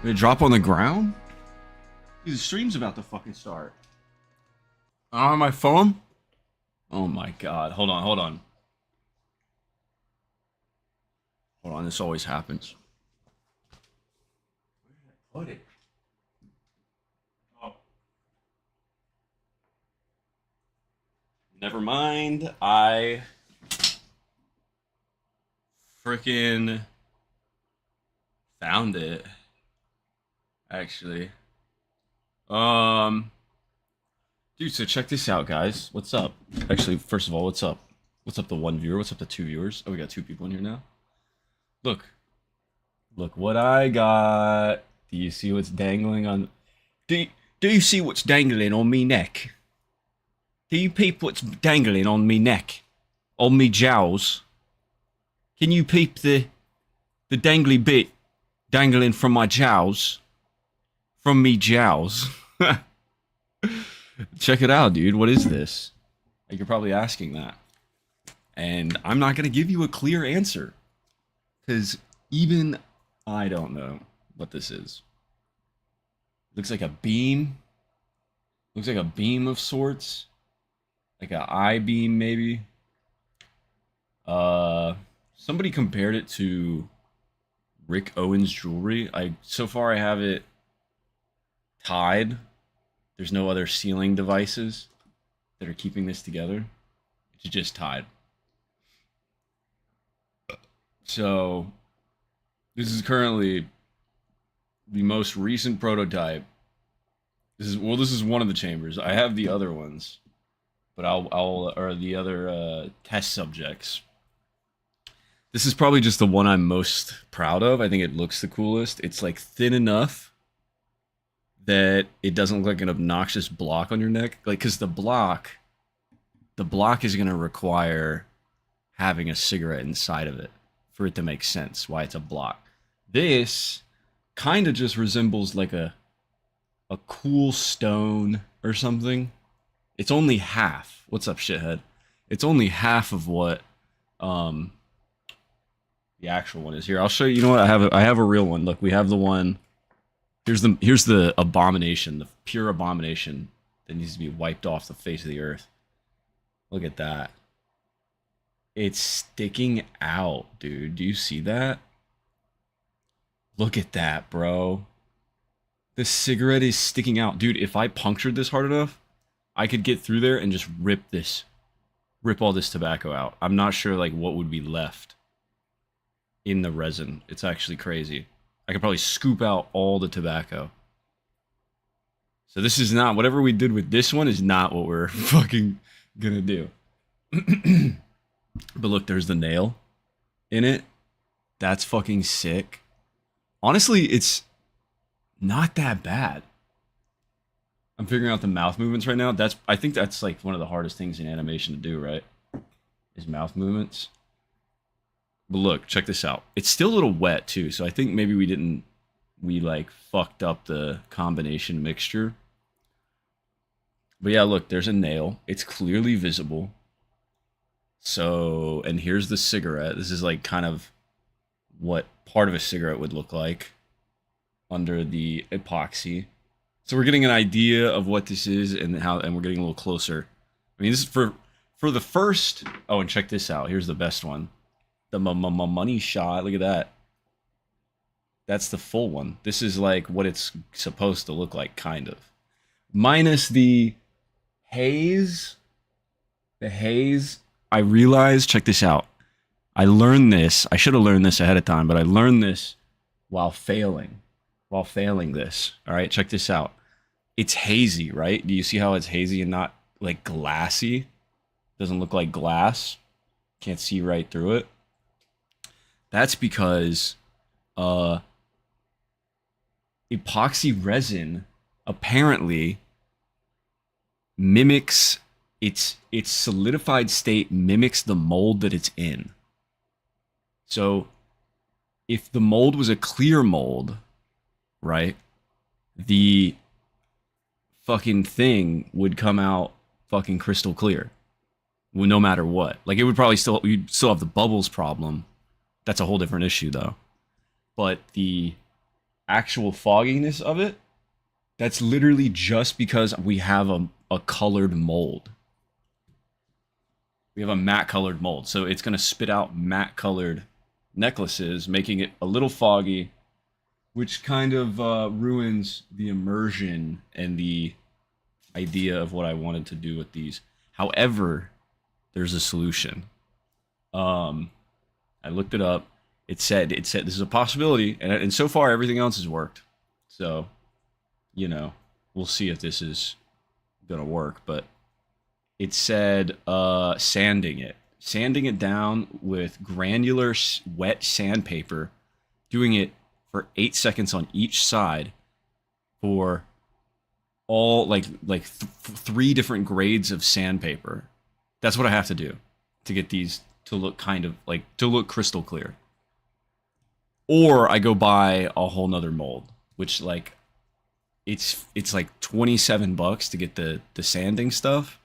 Did it drop on the ground? Dude, the stream's about to fucking start. On my phone? Oh my god. Hold on, hold on. Hold on, this always happens. Where did I put it? Oh. Never mind. I freaking found it. Actually. Dude, so check this out, guys. What's up? Actually, first of all, what's up? What's up to one viewer? What's up to two viewers? Oh, we got two people in here now. Look. Look what I got. Do you see what's dangling on... Do you see what's dangling on me neck? Do you peep what's dangling on me neck? On me jowls? Can you peep the dangly bit dangling from my jowls? From me jowls? Check it out, dude. What is this? Like, you're probably asking that. And I'm not going to give you a clear answer. Because even I don't know what this is. Looks like a beam. Looks like a beam of sorts. Like an I-beam, maybe. Somebody compared it to Rick Owens jewelry. So far I have it tied. There's no other sealing devices that are keeping this together. It's just tied. So, this is currently the most recent prototype. This is one of the chambers. I have the other ones, but or the other test subjects. This is probably just the one I'm most proud of. I think it looks the coolest. It's like thin enough that it doesn't look like an obnoxious block on your neck. Like, because the block is going to require having a cigarette inside of it for it to make sense why it's a block. This kind of just resembles like a cool stone or something. It's only half. What's up, shithead? It's only half of what the actual one is. Here, I'll show you. You know what? I have a real one. Look, we have the one. Here's the abomination, the pure abomination that needs to be wiped off the face of the earth. Look at that. It's sticking out, dude. Do you see that? Look at that, bro. The cigarette is sticking out. Dude, if I punctured this hard enough, I could get through there and just rip all this tobacco out. I'm not sure like what would be left in the resin. It's actually crazy. I could probably scoop out all the tobacco. So this is not, whatever we did with this one is not what we're fucking gonna do. But look, there's the nail in it. That's fucking sick. Honestly, it's not that bad. I'm figuring out the mouth movements right now. I think that's like one of the hardest things in animation to do, right? Is mouth movements. But look, check this out. It's still a little wet too, so I think maybe we like fucked up the combination mixture. But yeah, look, there's a nail. It's clearly visible. So, and here's the cigarette. This is like kind of what part of a cigarette would look like under the epoxy. So we're getting an idea of what this is and we're getting a little closer. I mean, this is for the first. Oh, and check this out. Here's the best one. The money shot. Look at that. That's the full one. This is like what it's supposed to look like, kind of. Minus the haze. The haze. I realized, check this out. I learned this. I should have learned this ahead of time, but I learned this while failing. While failing this. All right, check this out. It's hazy, right? Do you see how it's hazy and not like glassy? Doesn't look like glass. Can't see right through it. That's because epoxy resin apparently mimics its solidified state mimics the mold that it's in. So if the mold was a clear mold, right, the fucking thing would come out fucking crystal clear. Well, no matter what. Like, it would probably you'd still have the bubbles problem. That's a whole different issue, though. But the actual fogginess of it, that's literally just because we have a colored mold. We have a matte colored mold. So it's going to spit out matte colored necklaces, making it a little foggy, which kind of ruins the immersion and the idea of what I wanted to do with these. However, there's a solution. I looked it up. It said this is a possibility, and so far everything else has worked. So, you know, we'll see if this is gonna work. But it said sanding it down with granular wet sandpaper, doing it for 8 seconds on each side for all three different grades of sandpaper. That's what I have to do to get these to look kind of like to look crystal clear. Or I go buy a whole nother mold, which like it's like $27 to get the sanding stuff,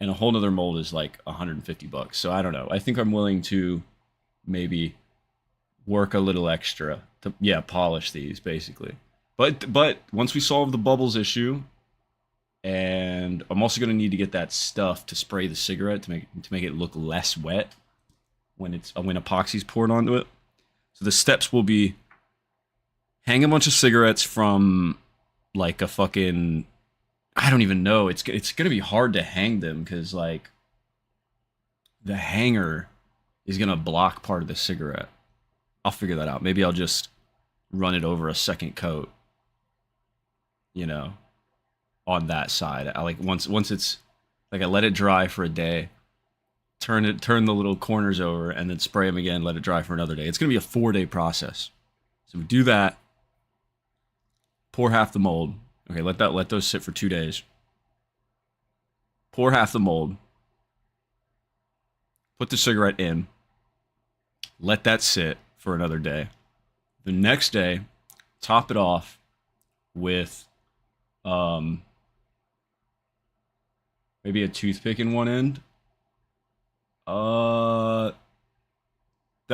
and a whole nother mold is like $150. So I don't know. I think I'm willing to maybe work a little extra to polish these basically. But once we solve the bubbles issue, and I'm also gonna need to get that stuff to spray the cigarette to make it look less wet when epoxy's poured onto it. So the steps will be hang a bunch of cigarettes from like a fucking, I don't even know. It's gonna be hard to hang them because like the hanger is gonna block part of the cigarette. I'll figure that out. Maybe I'll just run it over a second coat, you know, on that side. I like once it's like I let it dry for a day, turn the little corners over, and then spray them again, let it dry for another day. It's gonna be a 4-day process. So we do that, pour half the mold. Okay, let those sit for 2 days. Pour half the mold, put the cigarette in, let that sit for another day. The next day, top it off with maybe a toothpick in one end. That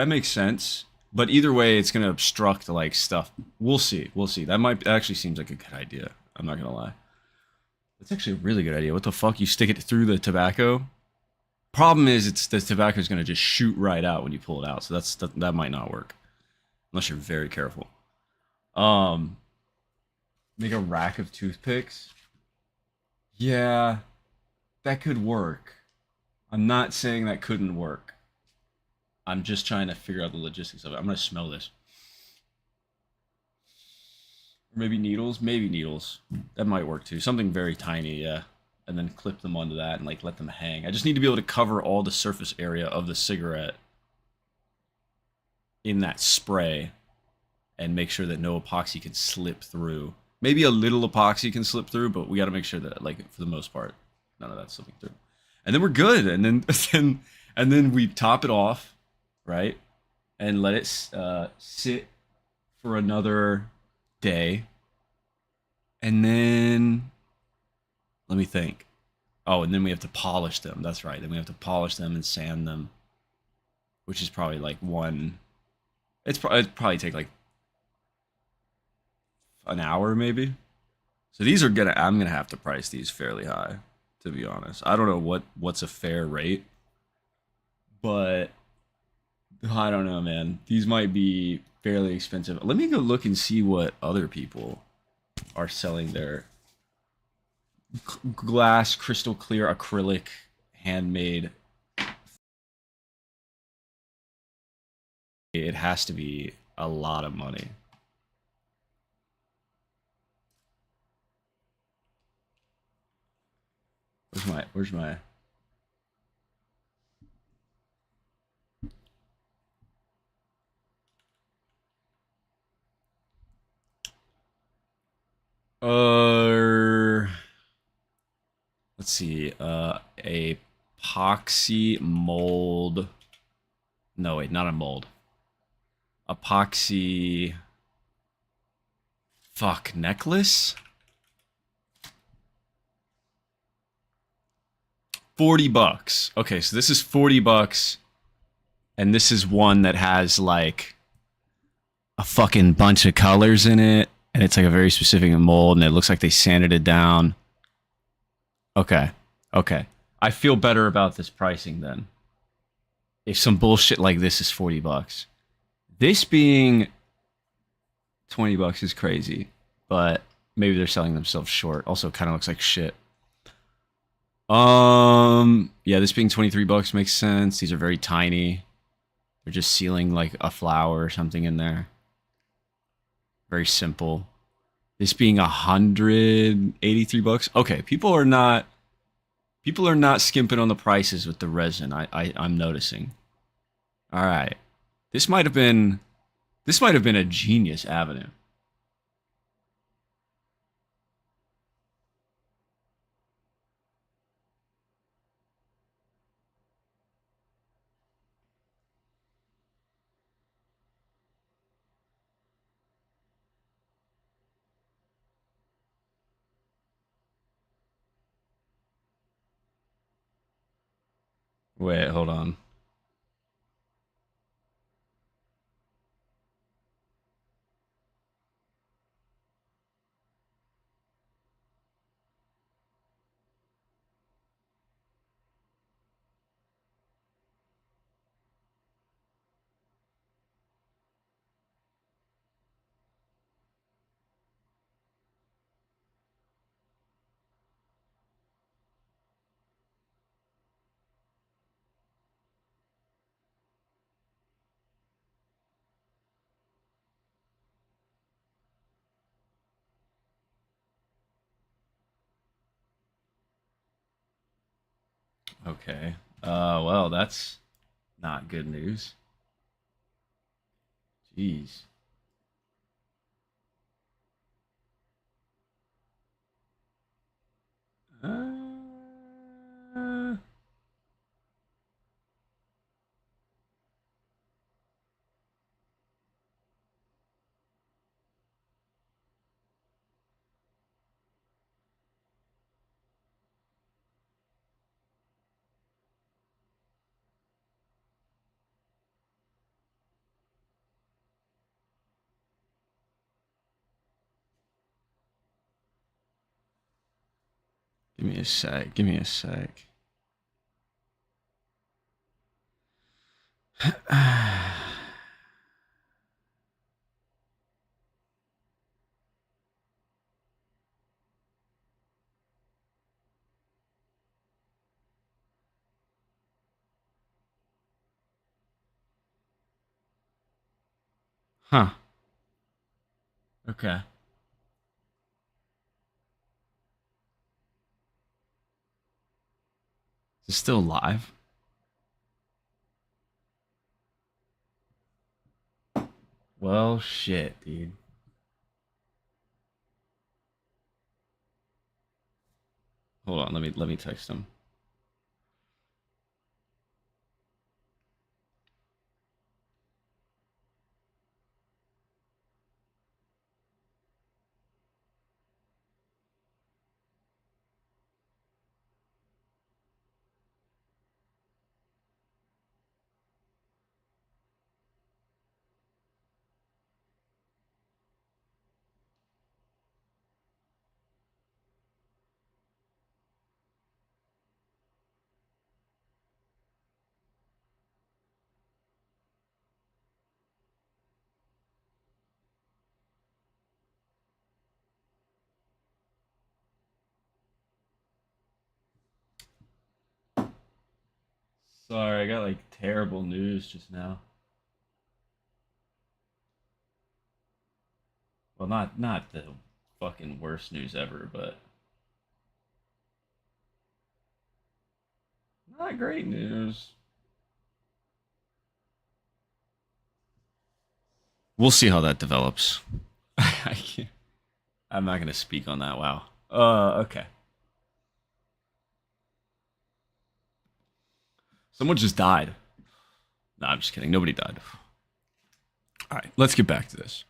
makes sense. But either way, it's gonna obstruct like stuff. We'll see. We'll see. That actually seems like a good idea. I'm not gonna lie. That's actually a really good idea. What the fuck? You stick it through the tobacco? Problem is, the tobacco is gonna just shoot right out when you pull it out. So that might not work unless you're very careful. Make a rack of toothpicks. Yeah, that could work. I'm not saying that couldn't work. I'm just trying to figure out the logistics of it. I'm gonna smell this. Or maybe needles. Maybe needles. That might work too. Something very tiny, yeah. And then clip them onto that and like let them hang. I just need to be able to cover all the surface area of the cigarette in that spray and make sure that no epoxy can slip through. Maybe a little epoxy can slip through, but we got to make sure that, like, for the most part, none of that's slipping through. And then we're good. And then we top it off, right? And let it sit for another day. And then let me think. Oh, and then we have to polish them. That's right. Then we have to polish them and sand them, which is probably like it'd probably take like an hour maybe. So I'm gonna have to price these fairly high, to be honest. I don't know what's a fair rate, but I don't know, man. These might be fairly expensive. Let me go look and see what other people are selling their glass crystal clear acrylic handmade. It has to be a lot of money. Where's my let's see, a epoxy mold. No, wait, not a mold. Epoxy necklace? $40. Okay, so this is $40, and this is one that has like a fucking bunch of colors in it, and it's like a very specific mold, and it looks like they sanded it down. Okay, okay. I feel better about this pricing then. If some bullshit like this is $40, this being $20 is crazy, but maybe they're selling themselves short. Also, it kind of looks like shit. Yeah, this being $23 makes sense. These are very tiny. They're just sealing like a flower or something in there. Very simple. This being $183. Okay, people are not skimping on the prices with the resin. I'm noticing. All right. This might have been a genius avenue. Wait, hold on. Okay. Well, that's not good news. Jeez. Uh, Give me a sec. Give me a sec. Huh. Okay. Is it still live? Well, shit, dude. Hold on. Let me text him. Sorry, I got like terrible news just now. Well, not the fucking worst news ever, but not great news. We'll see how that develops. I can't, I'm not gonna speak on that. Wow. Okay. Someone just died. No, I'm just kidding. Nobody died. All right, let's get back to this.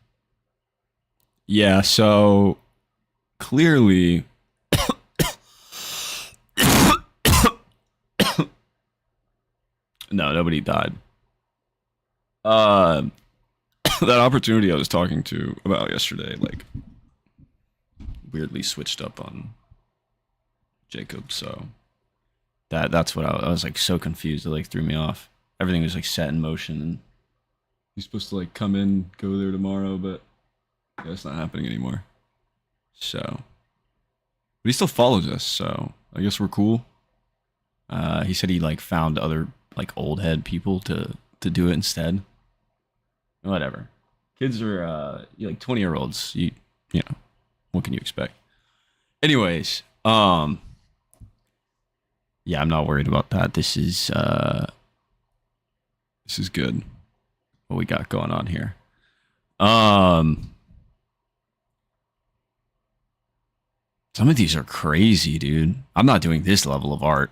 Yeah, so clearly, no, nobody died. Uh, that opportunity I was talking to about yesterday, like, weirdly switched up on Jacob. So that's what I was like so confused. It like threw me off. Everything was like set in motion, and he's supposed to like come in, go there tomorrow, but yeah, it's not happening anymore. So, but he still follows us, so I guess we're cool. He said he like found other like old head people to do it instead. Whatever. Kids are like 20-year-olds. You know, what can you expect? Anyways, yeah, I'm not worried about that. This is good. What we got going on here. Some of these are crazy, dude. I'm not doing this level of art.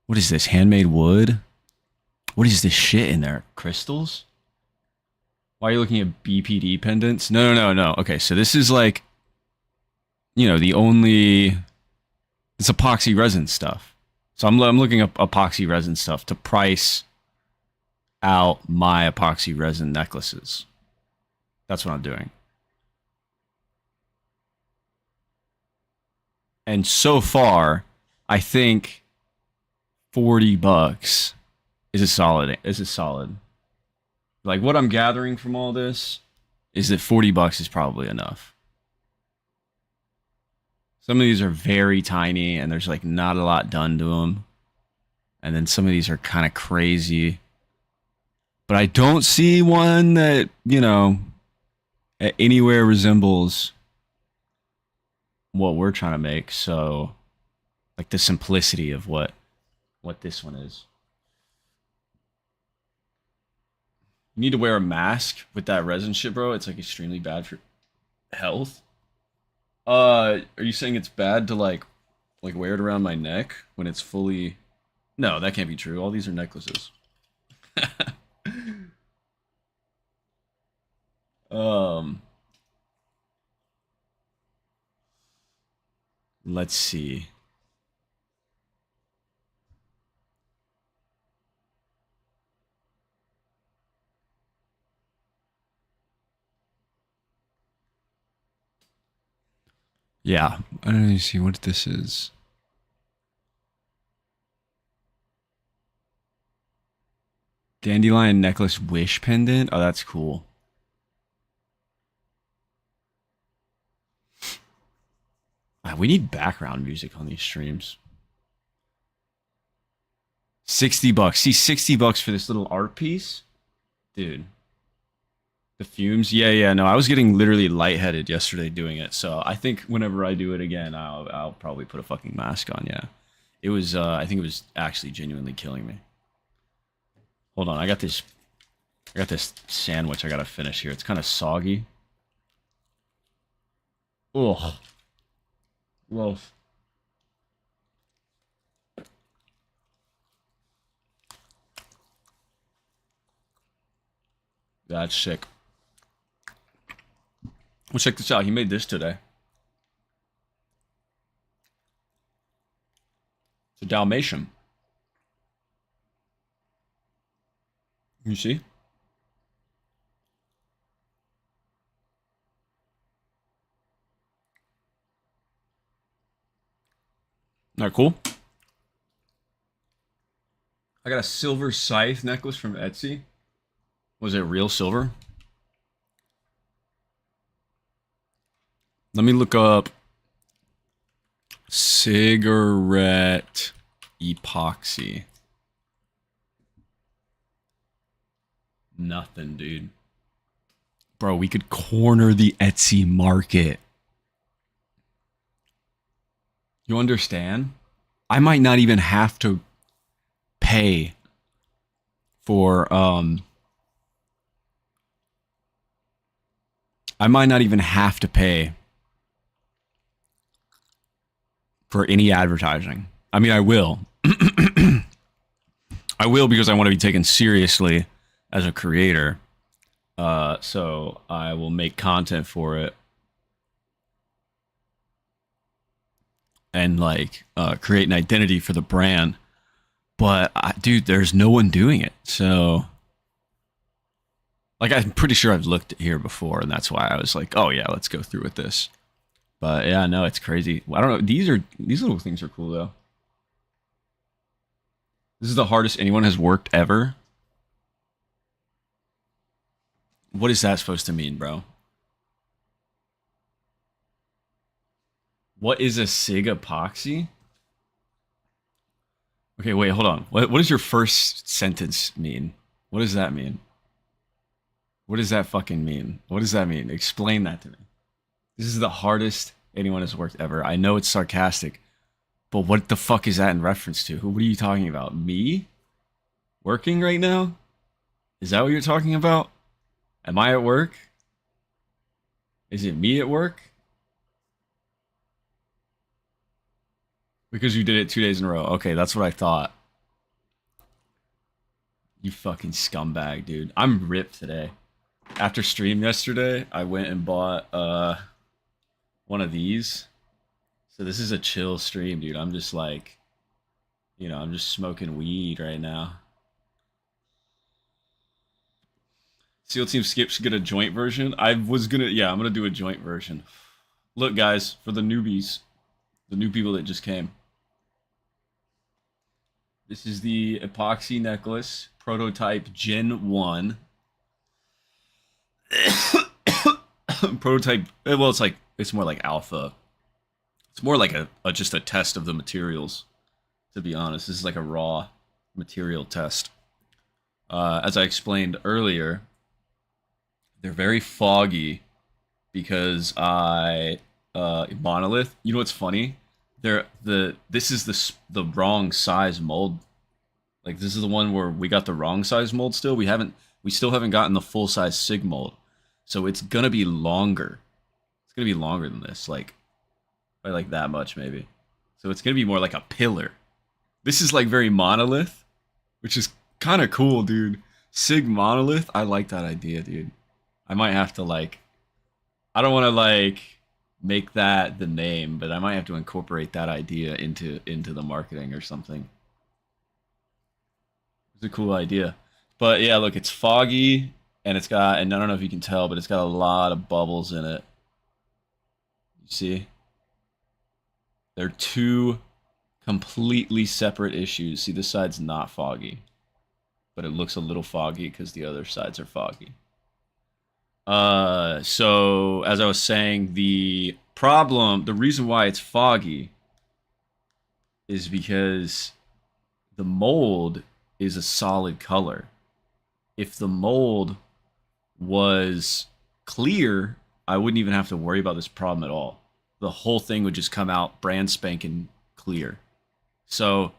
What is this? Handmade wood? What is this shit in there? Crystals? Why are you looking at BPD pendants? No. Okay, so this is like, you know, it's epoxy resin stuff. So I'm looking up epoxy resin stuff to price out my epoxy resin necklaces. That's what I'm doing. And so far, I think $40 is a solid. Like what I'm gathering from all this is that $40 is probably enough. Some of these are very tiny and there's like not a lot done to them. And then some of these are kind of crazy. But I don't see one that, you know, anywhere resembles what we're trying to make. So like the simplicity of what this one is. You need to wear a mask with that resin shit, bro. It's like extremely bad for health. Are you saying it's bad to like wear it around my neck when it's fully? No, that can't be true. All these are necklaces. Let's see. Yeah, I don't even see what this is. Dandelion necklace wish pendant. Oh, that's cool. We need background music on these streams. $60. See, $60 for this little art piece? Dude. The fumes? Yeah, no, I was getting literally lightheaded yesterday doing it, so I think whenever I do it again, I'll probably put a fucking mask on, yeah. It was, I think it was actually genuinely killing me. Hold on, I got this sandwich I gotta finish here. It's kind of soggy. Ugh. Gross. That's sick. Well, check this out. He made this today. It's a Dalmatian. You see? Not cool? I got a silver scythe necklace from Etsy. Was it real silver? Let me look up cigarette epoxy. Nothing, dude. Bro, we could corner the Etsy market. You understand? I might not even have to pay for I might not even have to pay for any advertising. I mean, I will. I will because I want to be taken seriously as a creator. So I will make content for it. And like create an identity for the brand. But dude, there's no one doing it. So Like I'm pretty sure I've looked here before, and that's why I was like, oh yeah, let's go through with this. But yeah, no, it's crazy. I don't know. These little things are cool though. This is the hardest anyone has worked ever. What is that supposed to mean, bro? What is a SIG epoxy? Okay, wait, hold on. What does your first sentence mean? What does that mean? What does that fucking mean? What does that mean? Explain that to me. This is the hardest anyone has worked ever. I know it's sarcastic, but what the fuck is that in reference to? What are you talking about? Me? Working right now? Is that what you're talking about? Am I at work? Is it me at work? Because you did it 2 days in a row. Okay, that's what I thought. You fucking scumbag, dude. I'm ripped today. After stream yesterday, I went and bought one of these. So this is a chill stream, dude. I'm just like, I'm just smoking weed right now. SEAL Team Skip's get a joint version. I'm gonna do a joint version. Look, guys, for the newbies, the new people that just came. This is the epoxy necklace prototype Gen 1. Prototype, well, it's more like alpha. It's more like just a test of the materials, to be honest. This is like a raw material test. As I explained earlier, they're very foggy because monolith. You know what's funny? This is the wrong size mold. Like this is the one where we got the wrong size mold still. We still haven't gotten the full size SIG mold. So it's gonna be longer. It's gonna be longer than this, like by like that much maybe. So it's gonna be more like a pillar. This is like very monolith, which is kind of cool, dude. SIG monolith. I like that idea, dude. I might have to I don't want to make that the name, but I might have to incorporate that idea into the marketing or something. It's a cool idea. But yeah, look, it's foggy and and I don't know if you can tell, but it's got a lot of bubbles in it. You see? They're two completely separate issues. See, this side's not foggy, but it looks a little foggy because the other sides are foggy. So as I was saying, the reason why it's foggy is because the mold is a solid color. If the mold was clear, I wouldn't even have to worry about this problem at all. The whole thing would just come out brand spanking clear. So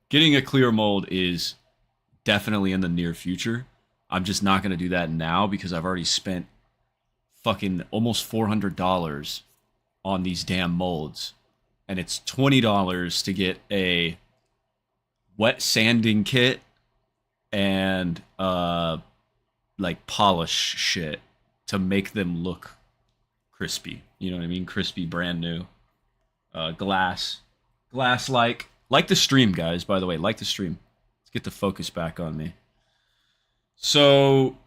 getting a clear mold is definitely in the near future. I'm just not going to do that now because I've already spent fucking almost $400 on these damn molds. And it's $20 to get a wet sanding kit and polish shit to make them look crispy. You know what I mean? Crispy, brand new. Glass like the stream, guys, by the way. Like the stream. Let's get the focus back on me. So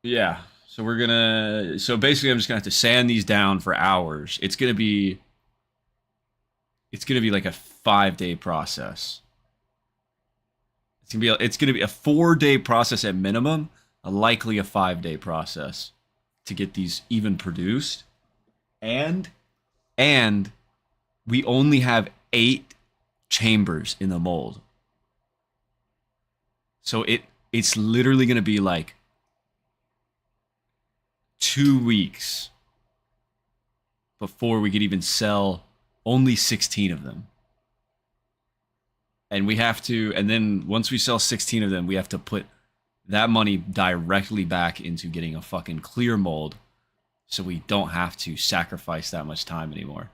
yeah. So basically I'm just gonna have to sand these down for hours. It's gonna be like a 5-day process. It's gonna be a 4-day process at minimum, likely a 5-day process to get these even produced. And we only have 8 chambers in the mold. So it's literally gonna be like 2 weeks before we could even sell only 16 of them. And then once we sell 16 of them, we have to put that money directly back into getting a fucking clear mold so we don't have to sacrifice that much time anymore.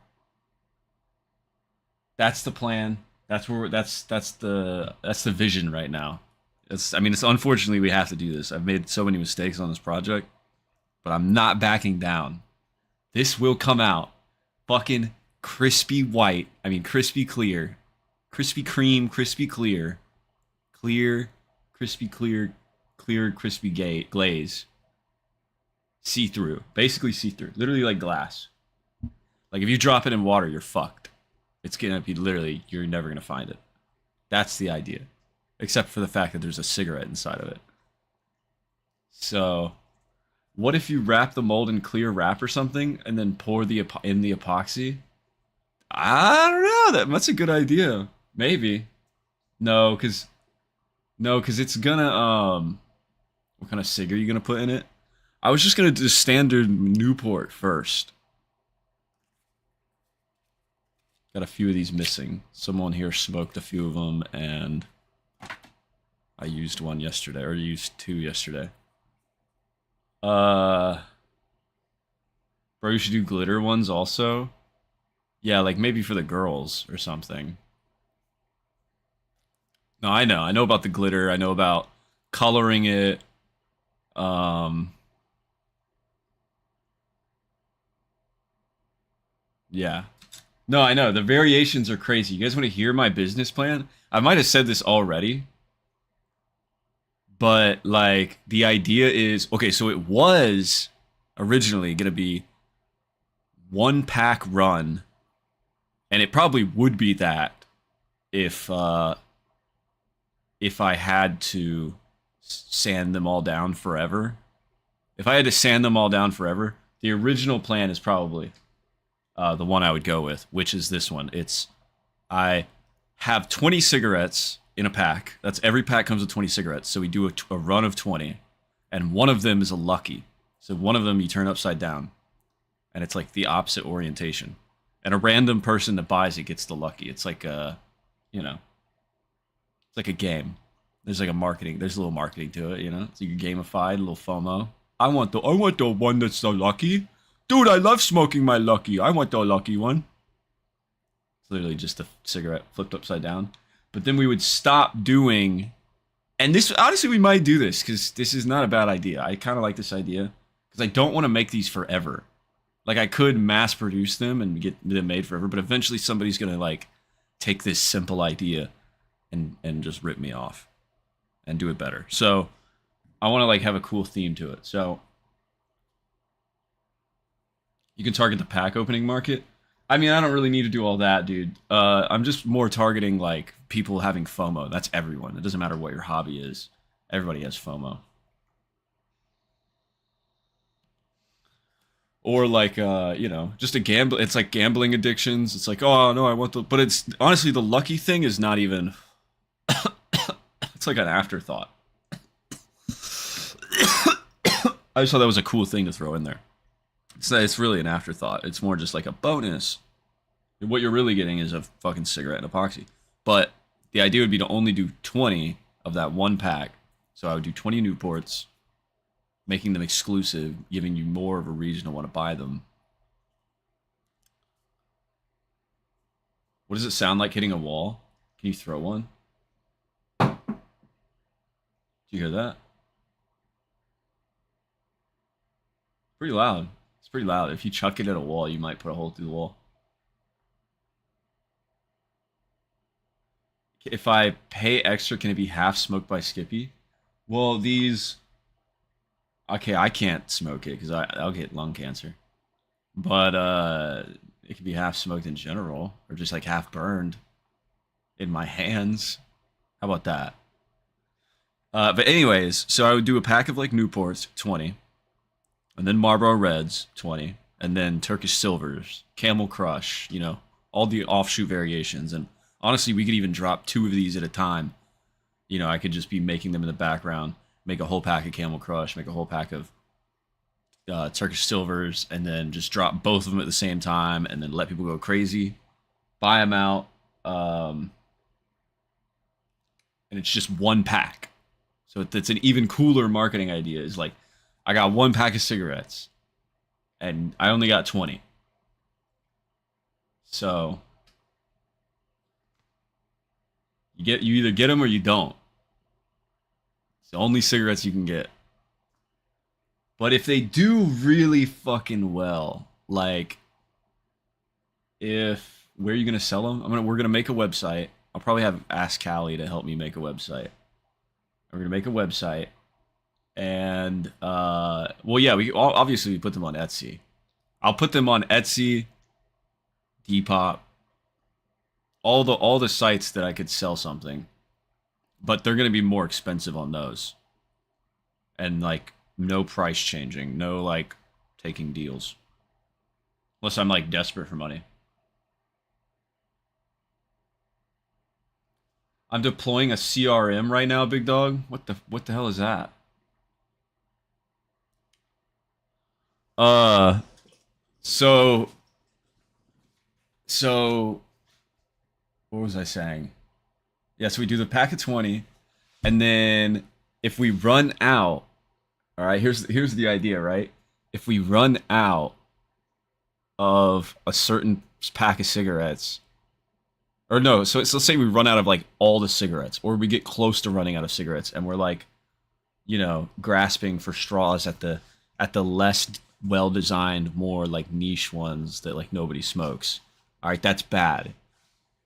That's the plan. That's the vision right now. It's unfortunately we have to do this. I've made so many mistakes on this project, but I'm not backing down. This will come out fucking crispy white. Crispy clear. Krispy Kreme, crispy clear. Clear, crispy clear, clear, crispy glaze. See-through. Basically see-through. Literally like glass. Like if you drop it in water, you're fucked. It's gonna be literally, you're never gonna find it. That's the idea. Except for the fact that there's a cigarette inside of it. So, what if you wrap the mold in clear wrap or something, and then pour in the epoxy? I don't know. That's a good idea. Maybe. No, cause it's gonna What kind of cig are you gonna put in it? I was just gonna do standard Newport first. Got a few of these missing. Someone here smoked a few of them, and I used one yesterday, or used two yesterday. Bro, you should do glitter ones also. Yeah, like maybe for the girls or something. No, I know. I know about the glitter. I know about coloring it. Um, yeah. No, I know. The variations are crazy. You guys want to hear my business plan? I might have said this already, but like the idea is okay, so it was originally going to be one pack run, and it probably would be that if I had to sand them all down forever. If I had to sand them all down forever, the original plan is probably the one I would go with, which is this one. I have 20 cigarettes in a pack. That's every pack comes with 20 cigarettes. So we do a run of 20, and one of them is a lucky. So one of them you turn upside down, and it's like the opposite orientation. And a random person that buys it gets the lucky. It's like you know, it's like a game. There's like there's a little marketing to it, you know? It's like gamified, a little FOMO. I want the one that's the lucky. Dude, I love smoking my lucky. I want the lucky one. It's literally just a cigarette flipped upside down. But then we would stop doing, and this, honestly, we might do this because this is not a bad idea. I kind of like this idea because I don't want to make these forever. Like I could mass produce them and get them made forever, but eventually somebody's gonna like take this simple idea and just rip me off and do it better. So I want to like have a cool theme to it. So you can target the pack opening market. I mean, I don't really need to do all that, dude. I'm just more targeting like people having FOMO. That's everyone. It doesn't matter what your hobby is. Everybody has FOMO. Or like just a gamble. It's like gambling addictions. It's like, oh no, I want the. But it's honestly the lucky thing is not even. It's like an afterthought. I just thought that was a cool thing to throw in there. It's really an afterthought. It's more just like a bonus. What you're really getting is a fucking cigarette and epoxy. But the idea would be to only do 20 of that one pack. So I would do 20 Newports, making them exclusive, giving you more of a reason to want to buy them. What does it sound like hitting a wall? Can you throw one? Do you hear that? Pretty loud. It's pretty loud. If you chuck it at a wall, you might put a hole through the wall. If I pay extra, can it be half smoked by Skippy? Well, these... Okay, I can't smoke it because I'll get lung cancer. But it could be half smoked in general, or just like half burned in my hands. How about that? But anyways, so I would do a pack of like Newports, 20. And then Marlboro Reds, 20. And then Turkish Silvers, Camel Crush, all the offshoot variations. And honestly, we could even drop 2 of these at a time. I could just be making them in the background, make a whole pack of Camel Crush, make a whole pack of Turkish Silvers, and then just drop both of them at the same time, and then let people go crazy, buy them out. And it's just one pack. So it's an even cooler marketing idea. Is like, I got one pack of cigarettes, and I only got 20. So you either get them or you don't. It's the only cigarettes you can get. But if they do really fucking well, like, where are you gonna sell them? We're gonna make a website. I'll probably have Ask Callie to help me make a website. We're gonna make a website, And well, yeah, obviously we put them on Etsy. I'll put them on Etsy, Depop, all the sites that I could sell something, but they're gonna be more expensive on those, and like no price changing, no like taking deals, unless I'm like desperate for money. I'm deploying a CRM right now, big dog. What the hell is that? Uh, so so what was I saying? Yes, we do the pack of 20, and then if we run out, all right, here's the idea, right? If we run out of a certain pack of cigarettes, or no, so let's say we run out of like all the cigarettes, or we get close to running out of cigarettes, and we're like, grasping for straws at the less well designed, more like niche ones that like nobody smokes. All right, that's bad.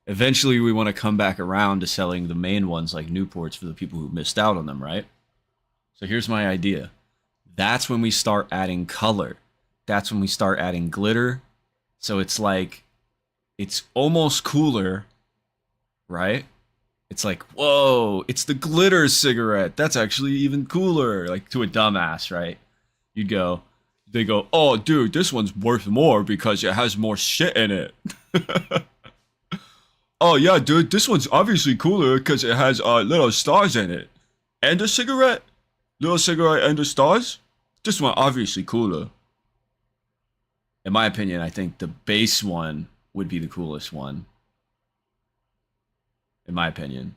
Eventually, we want to come back around to selling the main ones like Newports for the people who missed out on them, right? So here's my idea. That's when we start adding color. That's when we start adding glitter. So it's like, it's almost cooler, right? It's like, whoa, it's the glitter cigarette. That's actually even cooler. Like to a dumbass, right? You'd go, they go, oh, dude, this one's worth more because it has more shit in it. Oh yeah, dude, this one's obviously cooler because it has little stars in it. And a cigarette, little cigarette and the stars. This one obviously cooler. In my opinion, I think the base one would be the coolest one. In my opinion,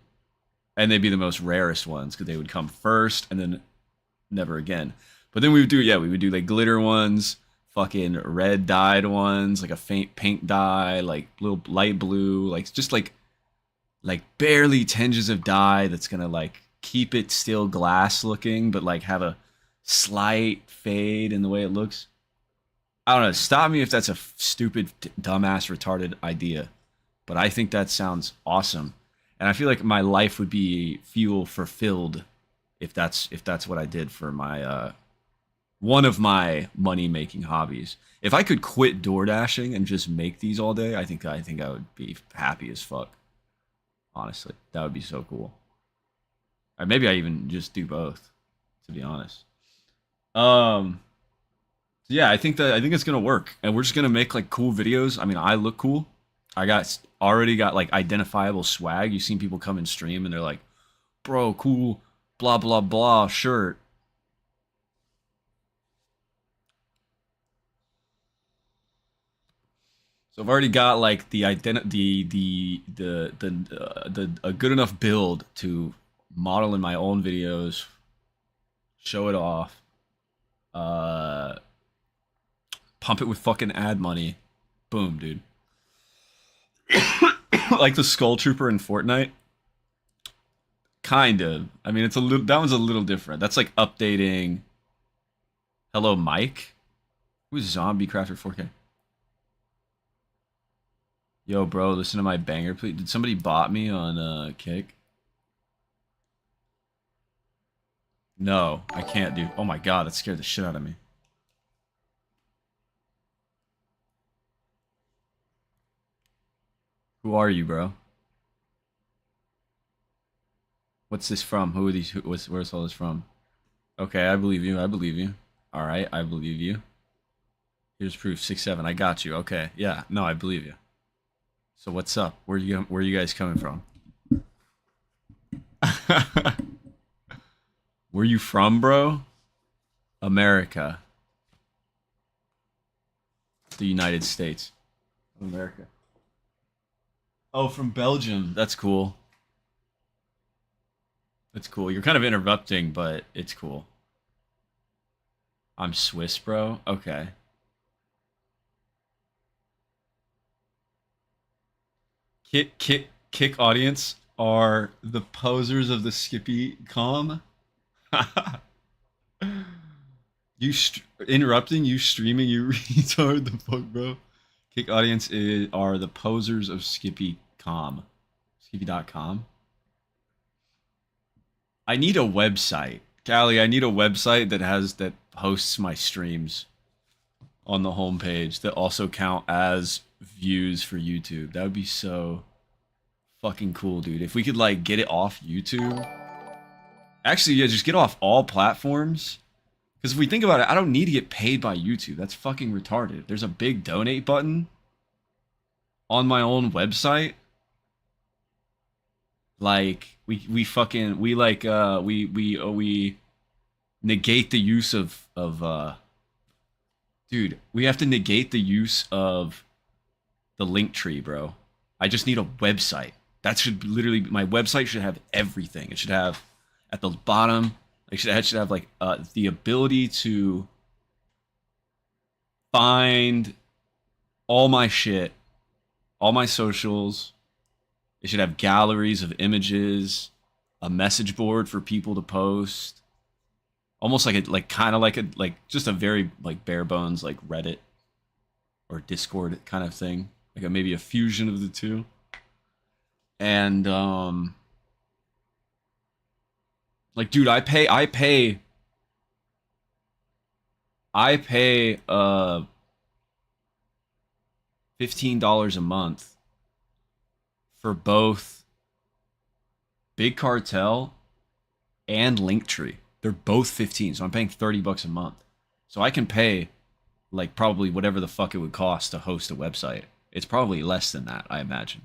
and they'd be the most rarest ones because they would come first and then never again. But then we would do, yeah, we would do like glitter ones, fucking red dyed ones, like a faint paint dye, like little light blue, like just like barely tinges of dye that's gonna like keep it still glass looking, but like have a slight fade in the way it looks. I don't know. Stop me if that's a stupid, dumbass, retarded idea, but I think that sounds awesome, and I feel like my life would be fuel fulfilled if that's what I did for my one of my money making hobbies. If I could quit door dashing and just make these all day, I think I would be happy as fuck. Honestly, that would be so cool. Or maybe I even just do both, to be honest. Um, so yeah, I think it's gonna work, and we're just gonna make like cool videos. I mean, I look cool. I already got like identifiable swag. You've seen people come and stream, and they're like, "Bro, cool, blah blah blah shirt." So I've already got like the identity, the a good enough build to model in my own videos, show it off, uh, pump it with fucking ad money. Boom, dude. Like the Skull Trooper in Fortnite. Kind of. I mean, it's a little. That one's a little different. That's like updating. Hello, Mike. Who's Zombie Crafter 4K? Yo, bro, listen to my banger, please. Did somebody bot me on Kick? No, I can't do. Oh my god, that scared the shit out of me. Who are you, bro? What's this from? Who are these? Where's all this from? Okay, I believe you. I believe you. All right, I believe you. Here's proof. 6-7. I got you. Okay, yeah. No, I believe you. So what's up? Where you guys coming from? Where you from, bro? America. The United States of America. Oh, from Belgium. That's cool. That's cool. You're kind of interrupting, but it's cool. I'm Swiss, bro. Okay. Kick audience are the posers of the Skippy com. Interrupting, you streaming, you retard the fuck, bro. Kick audience are the posers of Skippy com. Skippy.com. I need a website. Callie, I need a website that hosts my streams on the homepage that also count as views for YouTube. That would be so fucking cool, dude. If we could like get it off YouTube. Actually, yeah, just get off all platforms. Because if we think about it, I don't need to get paid by YouTube. That's fucking retarded. There's a big donate button on my own website. Like we negate the use of dude, we have to negate the use of the link tree, bro. I just need a website. That should literally, my website should have everything. It should have at the bottom, it should have like the ability to find all my shit, all my socials. It should have galleries of images, a message board for people to post. Almost like just a very like bare bones like Reddit or Discord kind of thing. Like maybe a fusion of the two. And like dude, I pay $15 a month for both Big Cartel and Linktree. They're both 15, so I'm paying $30 a month. So I can pay like probably whatever the fuck it would cost to host a website. It's probably less than that, I imagine.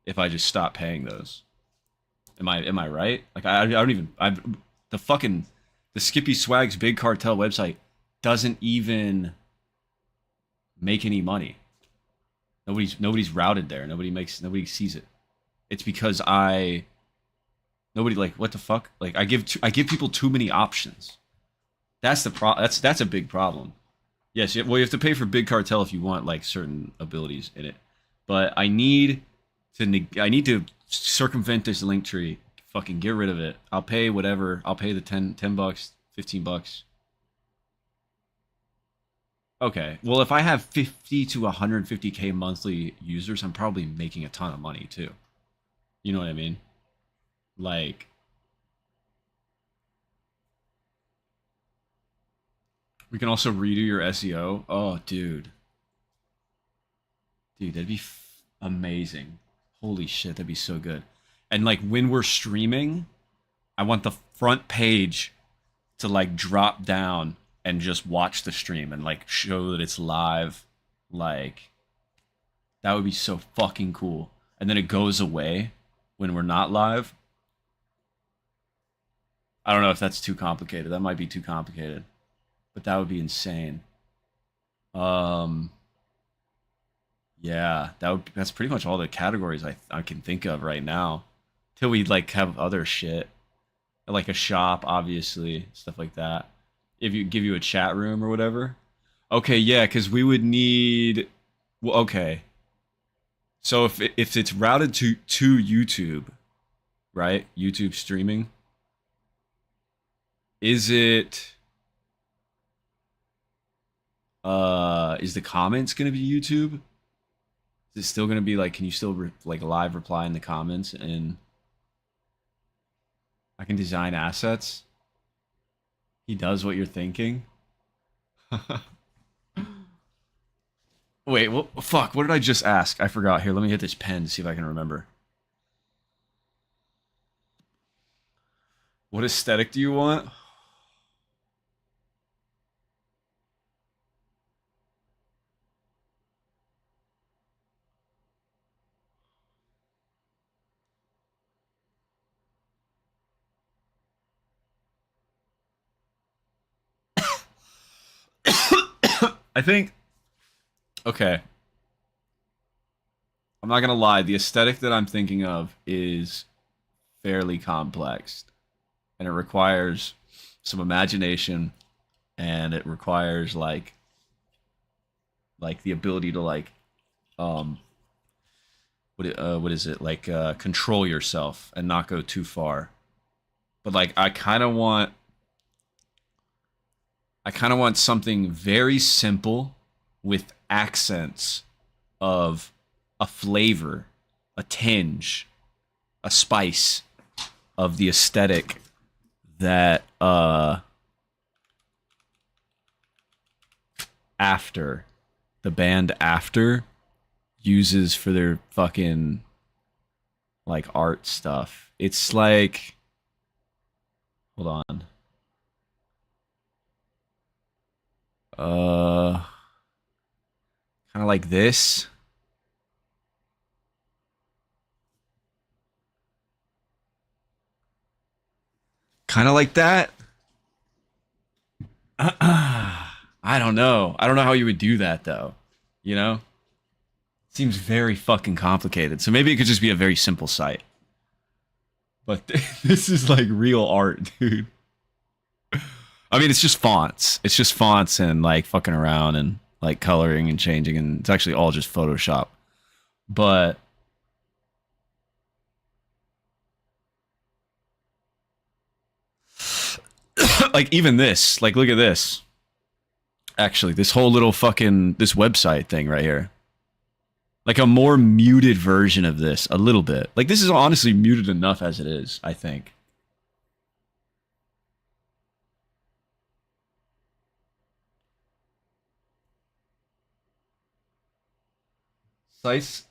If I just stop paying those. Am I right? Like I don't even the Skippy Swags Big Cartel website doesn't even make any money. Nobody's routed there. Nobody sees it. It's because nobody like what the fuck? Like I give people too many options. That's that's a big problem. Yes, well you have to pay for Big Cartel if you want like certain abilities in it. But I need to circumvent this link tree. Fucking get rid of it. I'll pay whatever. I'll pay the $10, $15. Okay. Well, if I have 50 to 150K monthly users, I'm probably making a ton of money too. You know what I mean? Like we can also redo your SEO. Oh, dude. Dude, that'd be amazing. Holy shit, that'd be so good. And like when we're streaming, I want the front page to like drop down and just watch the stream and like show that it's live. Like that would be so fucking cool. And then it goes away when we're not live. I don't know if that's too complicated. That might be too complicated. But that would be insane. Yeah, that's pretty much all the categories I can think of right now. Till we like have other shit. Like a shop, obviously, stuff like that. If you give you a chat room or whatever. Okay, yeah, because we would need. Well, okay. So if it's routed to YouTube, right? YouTube streaming. Is it? Is the comments gonna be YouTube? Is it still gonna be like? Can you still like live reply in the comments and? I can design assets. He does what you're thinking. Wait, what? Fuck, what did I just ask? I forgot. Here, let me hit this pen to see if I can remember. What aesthetic do you want? I think. Okay. I'm not gonna lie. The aesthetic that I'm thinking of is fairly complex, and it requires some imagination, and it requires like the ability to like um what is it like control yourself and not go too far. But like I kind of want something very simple with accents of a flavor, a tinge, a spice of the aesthetic that After, the band After, uses for their fucking like art stuff. It's like, hold on. Kind of like this. Kind of like that. I don't know. I don't know how you would do that though. You know? Seems very fucking complicated. So maybe it could just be a very simple site. But this is like real art, dude. I mean, it's just fonts. It's just fonts and like fucking around and like coloring and changing, and it's actually all just Photoshop. But like even this, like look at this. Actually, this whole little fucking this website thing right here. Like a more muted version of this, a little bit. Like this is honestly muted enough as it is, I think.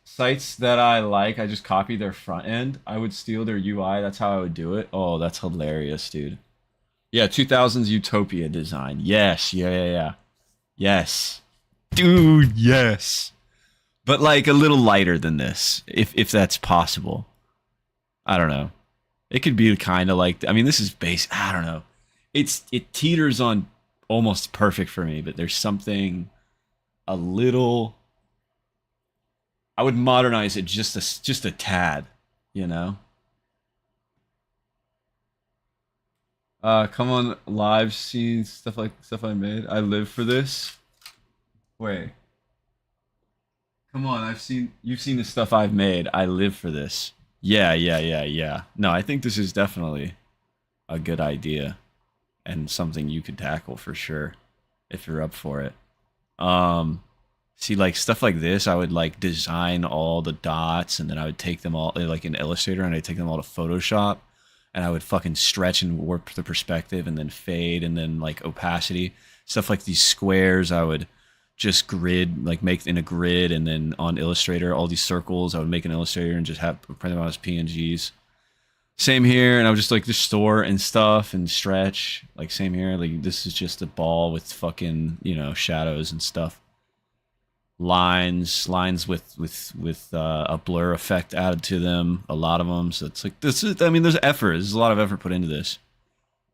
Sites that I like, I just copy their front end. I would steal their UI. That's how I would do it. Oh, that's hilarious, dude. Yeah, 2000s Utopia design. Yes, yeah. Yes. Dude, yes. But like a little lighter than this, if that's possible. I don't know. It could be kind of like, I mean, this is base. I don't know. It teeters on almost perfect for me, but there's something a little. I would modernize it just a tad, you know. Come on, live scenes, stuff I made. I live for this. Wait, come on, you've seen the stuff I've made. I live for this. Yeah. No, I think this is definitely a good idea and something you could tackle for sure if you're up for it. Um, See, like stuff like this, I would like design all the dots, and then I would take them all like in Illustrator, and I'd take them all to Photoshop, and I would fucking stretch and warp the perspective, and then fade, and then like opacity. Stuff like these squares, I would just grid, like make in a grid, and then on Illustrator, all these circles, I would make an Illustrator and just have print them out as PNGs. Same here, and I would just like just store and stuff and stretch. Like same here, like this is just a ball with fucking shadows and stuff. Lines with a blur effect added to them, a lot of them. So it's like this is, I mean, there's effort. There's a lot of effort put into this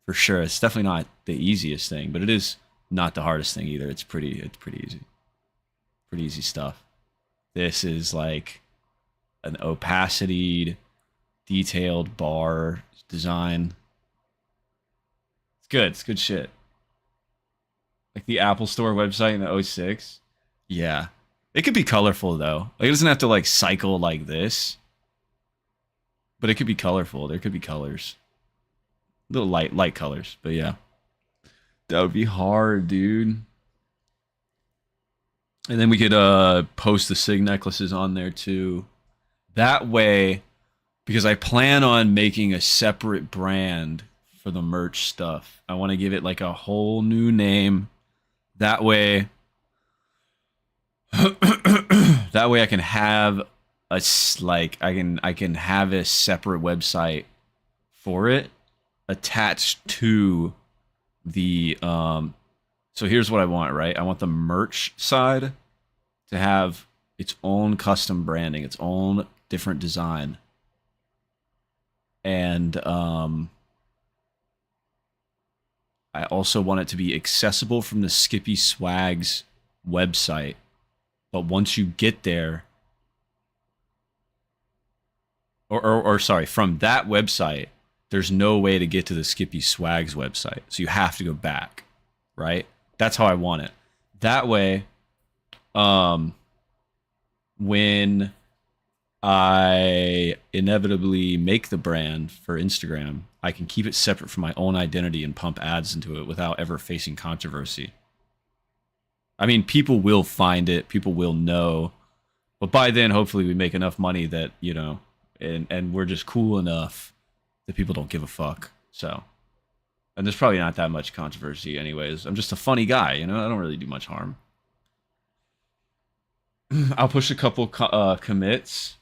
for sure. It's definitely not the easiest thing, but it is not the hardest thing either. It's pretty easy stuff. This is like an opacity detailed bar design. It's good shit. Like the Apple Store website in the '06. Yeah. It could be colorful though. Like it doesn't have to like cycle like this. But it could be colorful. There could be colors. Little light colors, but yeah. That would be hard, dude. And then we could post the sig necklaces on there too. That way, because I plan on making a separate brand for the merch stuff. I want to give it like a whole new name. That way that way I can have I can have a separate website for it attached to the so here's what I want, right? I want the merch side to have its own custom branding, its own different design. And I also want it to be accessible from the Skippy Swags website. But once you get there, or sorry, from that website, there's no way to get to the Skippy Swags website. So you have to go back, right? That's how I want it. That way, when I inevitably make the brand for Instagram, I can keep it separate from my own identity and pump ads into it without ever facing controversy. I mean, people will find it, people will know, but by then, hopefully, we make enough money that and we're just cool enough that people don't give a fuck. So, And there's probably not that much controversy anyways. I'm just a funny guy, you know? I don't really do much harm. I'll push a couple commits.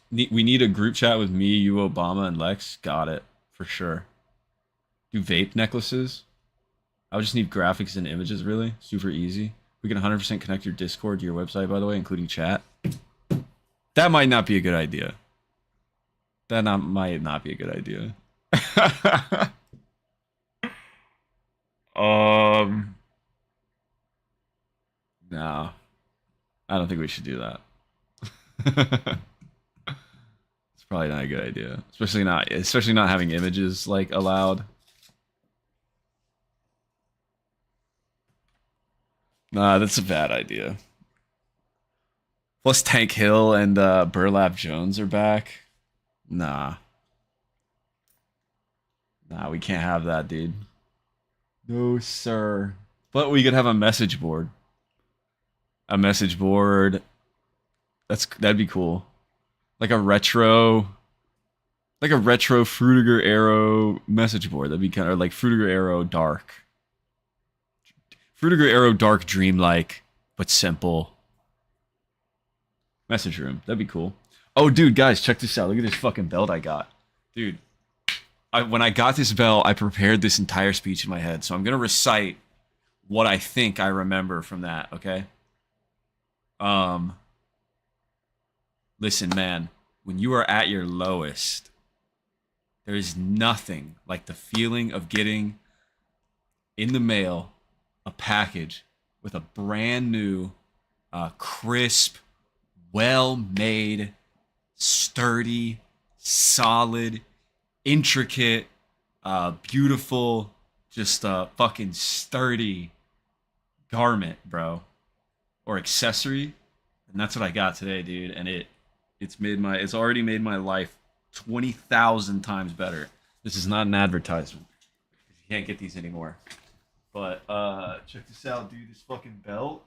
We need a group chat with me, you, Obama, and Lex. Got it. For sure. Do vape necklaces? I would just need graphics and images, really. Super easy. We can 100% connect your Discord to your website, by the way, including chat. That might not be a good idea. Might not be a good idea. um, no, I don't think we should do that. It's probably not a good idea, especially not having images like allowed. Nah, that's a bad idea. Plus, Tank Hill and Burlap Jones are back. Nah, we can't have that, dude. No, sir. But we could have a message board. A message board. That'd be cool. Like a retro Fruitiger Arrow message board. That'd be kind of like Fruitiger Arrow Dark. Fruitiger Arrow Dark dreamlike, but simple. Message room. That'd be cool. Oh, dude, guys, check this out. Look at this fucking belt I got. Dude, when I got this belt, I prepared this entire speech in my head. So I'm going to recite what I think I remember from that, okay? Listen, man, when you are at your lowest, there is nothing like the feeling of getting in the mail a package with a brand new, crisp, well-made, sturdy, solid, intricate, beautiful, just fucking sturdy garment, bro, or accessory. And that's what I got today, dude. And it's already made my life 20,000 times better. This is not an advertisement. You can't get these anymore. But check this out, dude. This fucking belt.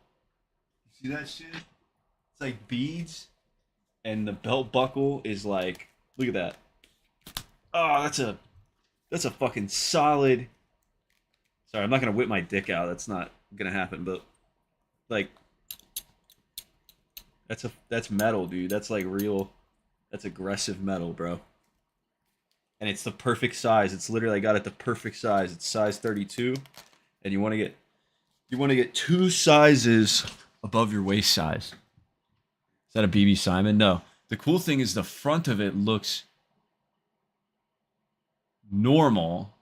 You see that shit? It's like beads, and the belt buckle is like, look at that. Oh, that's a fucking solid. Sorry, I'm not gonna whip my dick out. That's not gonna happen. But like, that's metal, dude. That's like real. That's aggressive metal, bro. And it's the perfect size. It's literally, I got it the perfect size. It's size 32, and you want to get two sizes above your waist size. Is that a BB Simon? No. The cool thing is the front of it looks normal.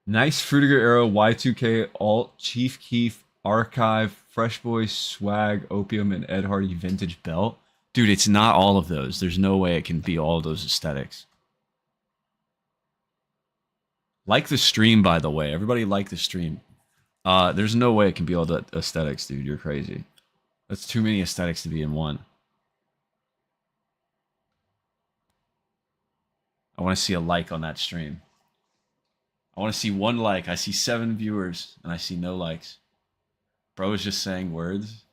Nice Fruitiger Arrow Y2K Alt Chief Keef Archive Fresh Boy Swag Opium and Ed Hardy Vintage Belt. Dude, it's not all of those. There's no way it can be all of those aesthetics. Like the stream, by the way. Everybody like the stream. There's no way it can be all the aesthetics, dude. You're crazy. That's too many aesthetics to be in one. I want to see a like on that stream. I want to see one like. I see 7 viewers, and I see no likes. Bro is just saying words.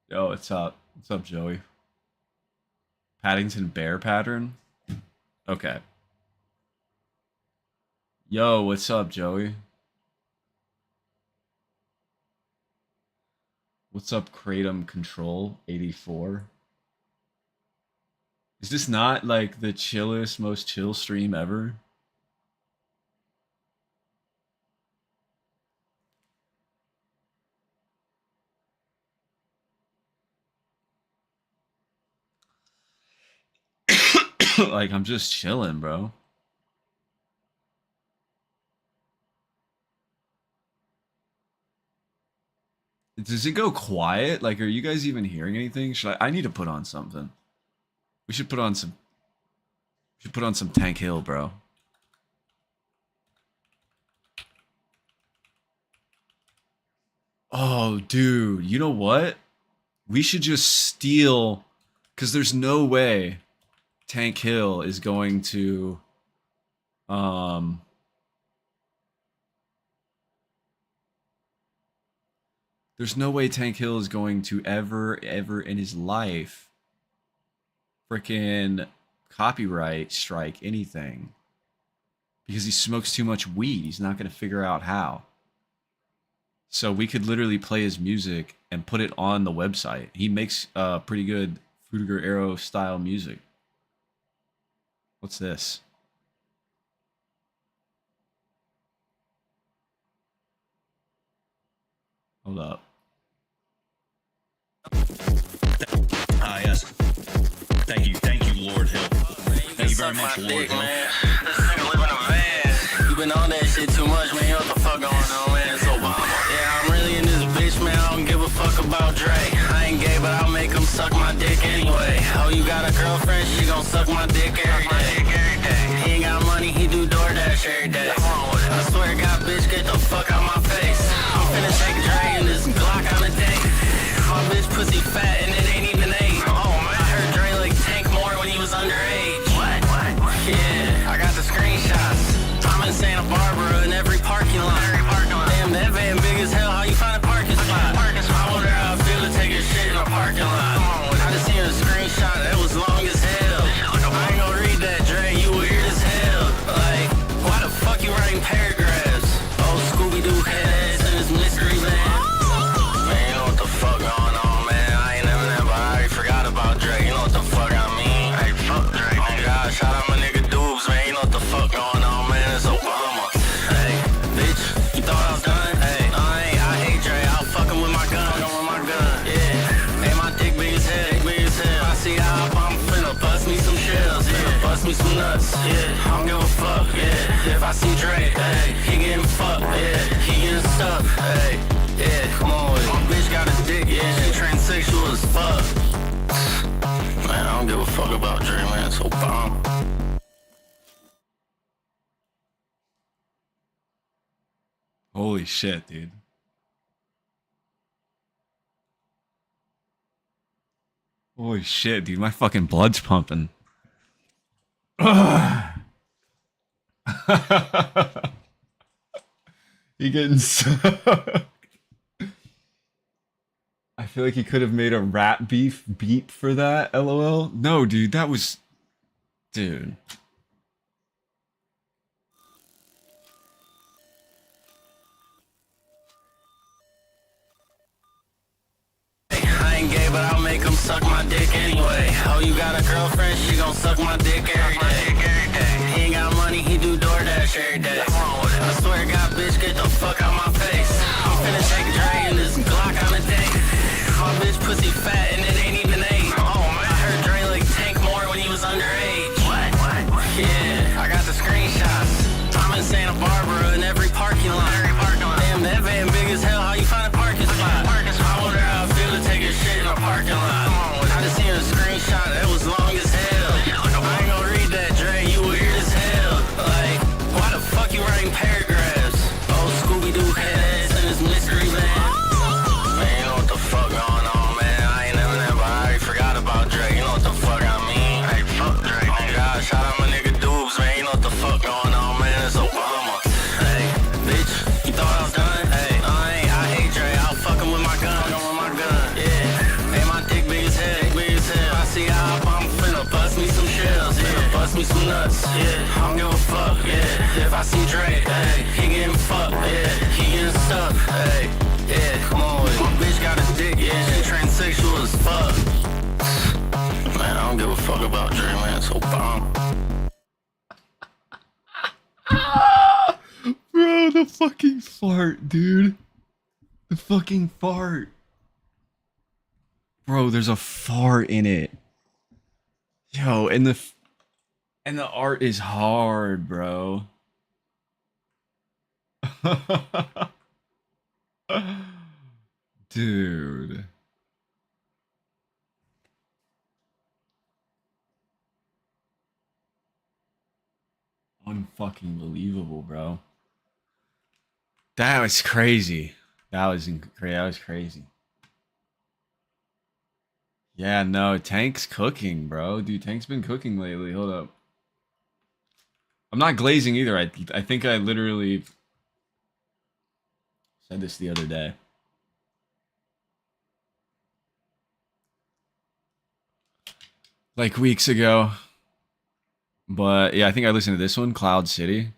Yo, what's up? What's up, Joey? Paddington Bear pattern? Okay. Yo, what's up, Joey? What's up, Kratom Control 84? Is this not like the chillest, most chill stream ever? Like, I'm just chilling, bro. Does it go quiet? Like, are you guys even hearing anything? I need to put on something. We should put on some. We should put on some Tank Hill, bro. Oh, dude, you know what? We should just steal, because there's no way Tank Hill is going to, um, There's no way Tank Hill is going to ever in his life freaking copyright strike anything because he smokes too much weed. He's not going to figure out how. So we could literally play his music and put it on the website. He makes pretty good Fruitiger Arrow style music. What's this? Hold up. Yes. Thank you, Lord Hill. Thank you very much, Lord Hill. Man. This nigga live in a van. You been on that shit too much, man. What the fuck going on, man? It's Obama. Yeah, I'm really in this bitch, man. I don't give a fuck about Dre. I ain't gay, but I'll make him suck my dick anyway. Oh, you got a girlfriend? She gon' suck my dick every day. He ain't got money, he do DoorDash every day. I swear to God, bitch, get the fuck out my face. I'm finna take Dre and this Glock on a date. My bitch pussy fat and it ain't even ate. Oh man, I heard Dre like Tank more when he was underage. What? Yeah, I got the screenshots. I'm in Santa Barbara in every parking lot. Damn, that van big as hell. How you find a parking spot? I wonder how I feel to take a shit in a parking lot. I just seen a screenshot that was long as hell. I ain't gonna read that, Dre. You weird as hell. Like, why the fuck you writing paragraphs? Oh, Scooby-Doo heads in his mystery van. Man, you know what the fuck going on, man. I ain't never, I already forgot about Dre. You know what the fuck I mean? Hey, fuck Dre. Oh God, shout out my nigga Dubes, man. You know what the fuck going on, man. It's Obama. Hey, bitch, you thought I was done? Hey, I hate Dre. I'll fuck him with my gun. Yeah, hey, my dick big as hell. I see how I'm finna bust me some shells. Yeah, bust me some nuts. Yeah, I don't give a fuck. Yeah, if I see Dre, hey, he getting fucked. Yeah, he getting stuck. Hey, yeah, come on with it. My bitch got a dick. Yeah, she transsexual as fuck. Man, I don't give a fuck about Dre, man. It's Obama. Holy shit, dude. Holy shit, dude. My fucking blood's pumping. He getting sucked. I feel like he could have made a rat beat for that, lol. No, dude, that was... Dude. I ain't gay, but I'll make him suck my dick anyway. Oh, you got a girlfriend? She gon' suck my dick every day. He ain't got money, he do DoorDash every day. I swear to God, bitch, get the fuck out my face. I'm finna take Dre and this Glock on a date. My bitch pussy fat and it ain't even ate. Oh man, I heard Dre like Tank more when he was underage. What? Yeah, I got the screenshots. I'm in Santa Barbara in every parking lot. Damn, that van big as hell. How you find a parking spot? I wonder how I feel to take a shit in a parking lot. I just seen a screenshot that was long as hell. I ain't gonna read that, Dre. You weird as hell. Like, why the fuck you writing paragraphs? Oh, Scooby-Doo heads in his mystery van. Man, you know what the fuck going on, man. I ain't never, I already forgot about Dre. You know what the fuck I mean? Hey, fuck Dre. Oh God, shout out my nigga Dubes, man. You know what the fuck going on, man. It's Obama. Hey, bitch, you thought I was done? Hey, I hate Dre. I'll fuck him with my gun. Yeah, hey, my dick big as hell. I see how I'm finna bust me some shells. Yeah, bust me some nuts. Yeah, I don't give a fuck. Yeah, if I see Dre, hey, he getting fucked. Yeah, he getting stuck. Hey, yeah, come on with it. My bitch got a dick. Yeah, she transsexual as fuck. Man, I don't give a fuck about Dre, man. It's Obama. Bro, the fucking fart, dude. The fucking fart. Bro, there's a fart in it. Yo, and the art is hard, bro. Dude. Unfucking believable, bro. That was crazy. That was crazy. Yeah, no, Tank's cooking, bro. Dude, Tank's been cooking lately. Hold up. I'm not glazing either. I think I literally said this the other day. like weeks ago. But yeah, I think I listened to this one, Cloud City.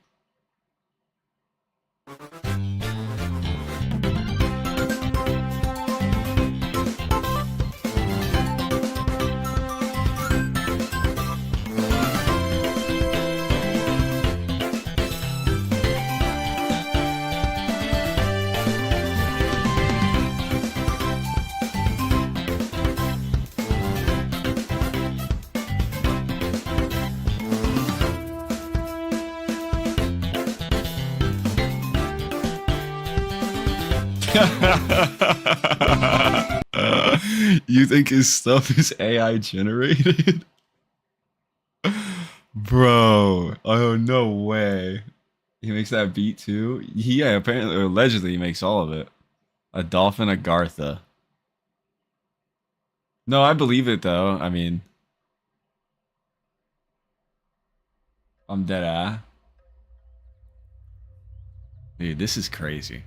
You think his stuff is AI generated? Bro, oh no way. He makes that beat too? Yeah, apparently, or allegedly he makes all of it. A dolphin Agartha. No, I believe it though. I mean, I'm dead ah. Dude, this is crazy.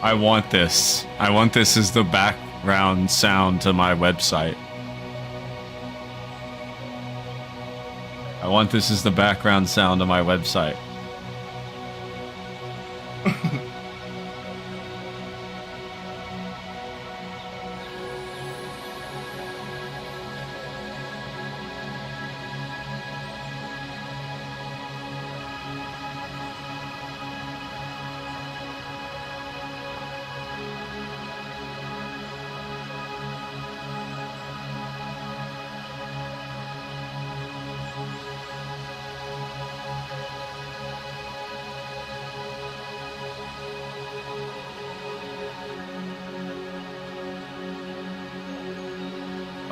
I want this. I want this as the background sound to my website. I want this as the background sound to my website.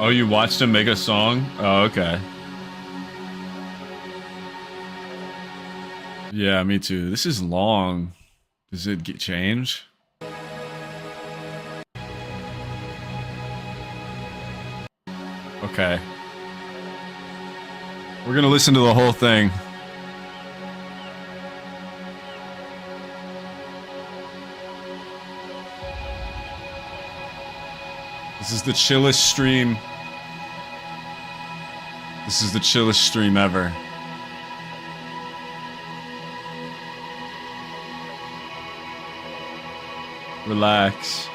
Oh, you watched him make a song? Oh, okay. Yeah, me too. This is long. Does it get change? Okay. We're gonna listen to the whole thing. This is the chillest stream. This is the chillest stream ever. Relax.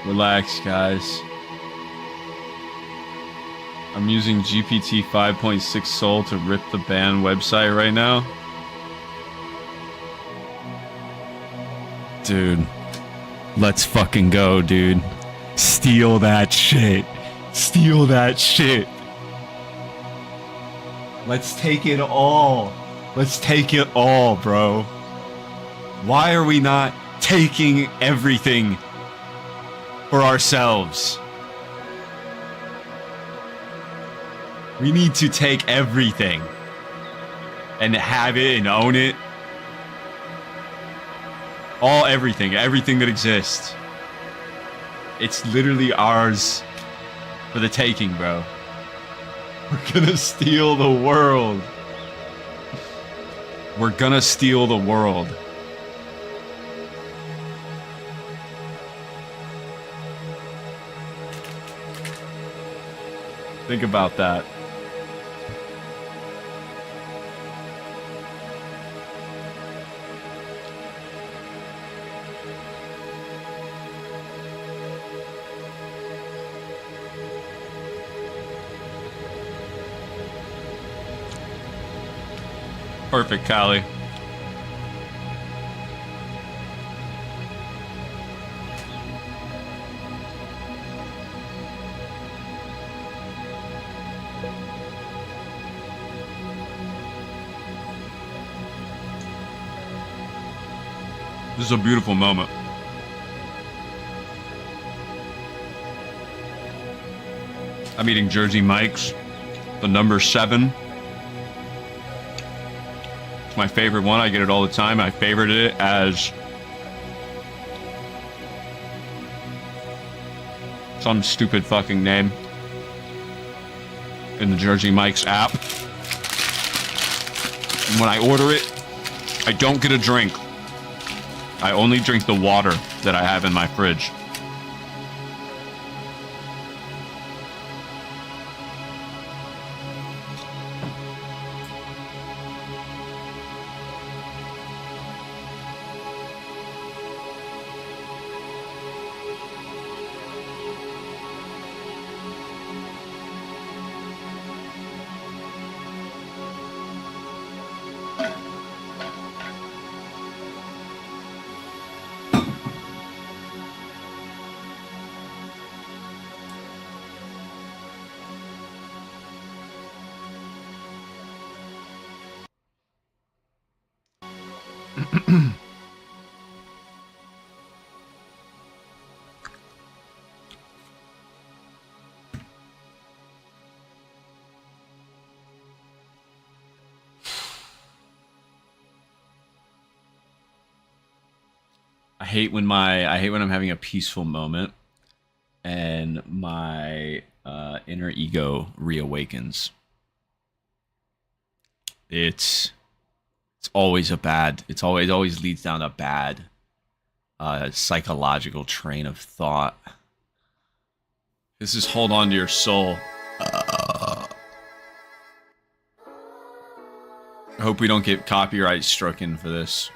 Relax, guys. I'm using GPT 5.6 Soul to rip the band website right now. Dude. Let's fucking go, dude. Steal that shit. Steal that shit. Let's take it all. Let's take it all, bro. Why are we not taking everything for ourselves? We need to take everything and have it and own it. Everything that exists. It's literally ours for the taking, bro. We're gonna steal the world. We're gonna steal the world. Think about that. Perfect, Callie. This is a beautiful moment. I'm eating Jersey Mike's, the number 7. It's my favorite one. I get it all the time. I favorited it as some stupid fucking name in the Jersey Mike's app. And when I order it, I don't get a drink. I only drink the water that I have in my fridge. I hate when I'm having a peaceful moment and my inner ego reawakens. It's always a bad. It always leads down a bad psychological train of thought. This is hold on to your soul. I hope we don't get copyright stricken for this.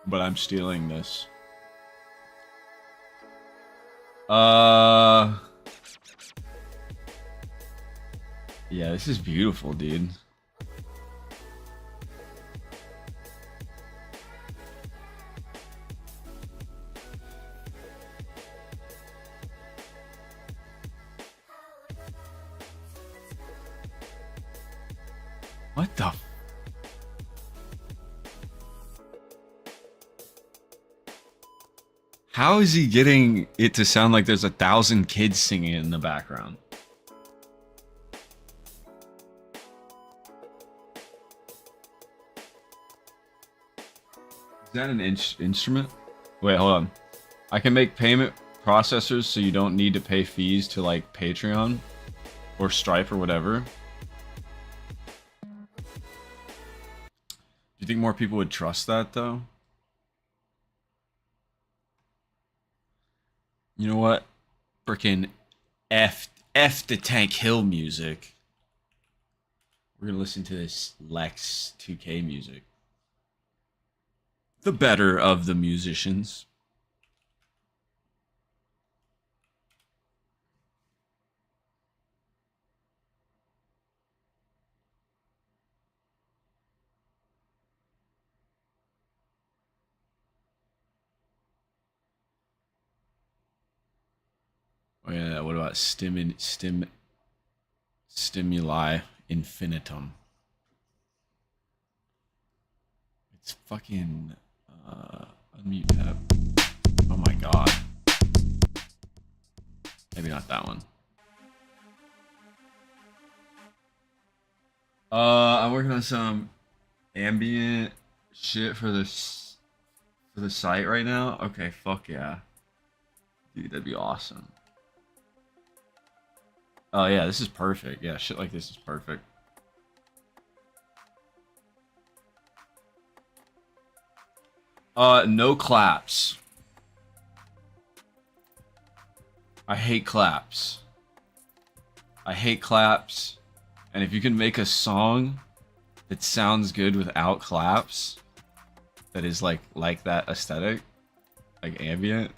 But I'm stealing this. Yeah, this is beautiful, dude. What the? How is he getting it to sound like there's 1,000 kids singing in the background? Is that an instrument? Wait, hold on. I can make payment processors so you don't need to pay fees to like Patreon or Stripe or whatever. Do you think more people would trust that though? You know what? Frickin' F the Tank Hill music. We're gonna listen to this Lex 2K music. The better of the musicians. Oh yeah, what about stimuli infinitum? It's fucking unmute tab. Oh my god. Maybe not that one. I'm working on some ambient shit for this for the site right now. Okay, fuck yeah. Dude, that'd be awesome. Oh yeah, this is perfect. Yeah, shit like this is perfect. No claps. I hate claps. I hate claps. And if you can make a song that sounds good without claps, that is like that aesthetic, like ambient,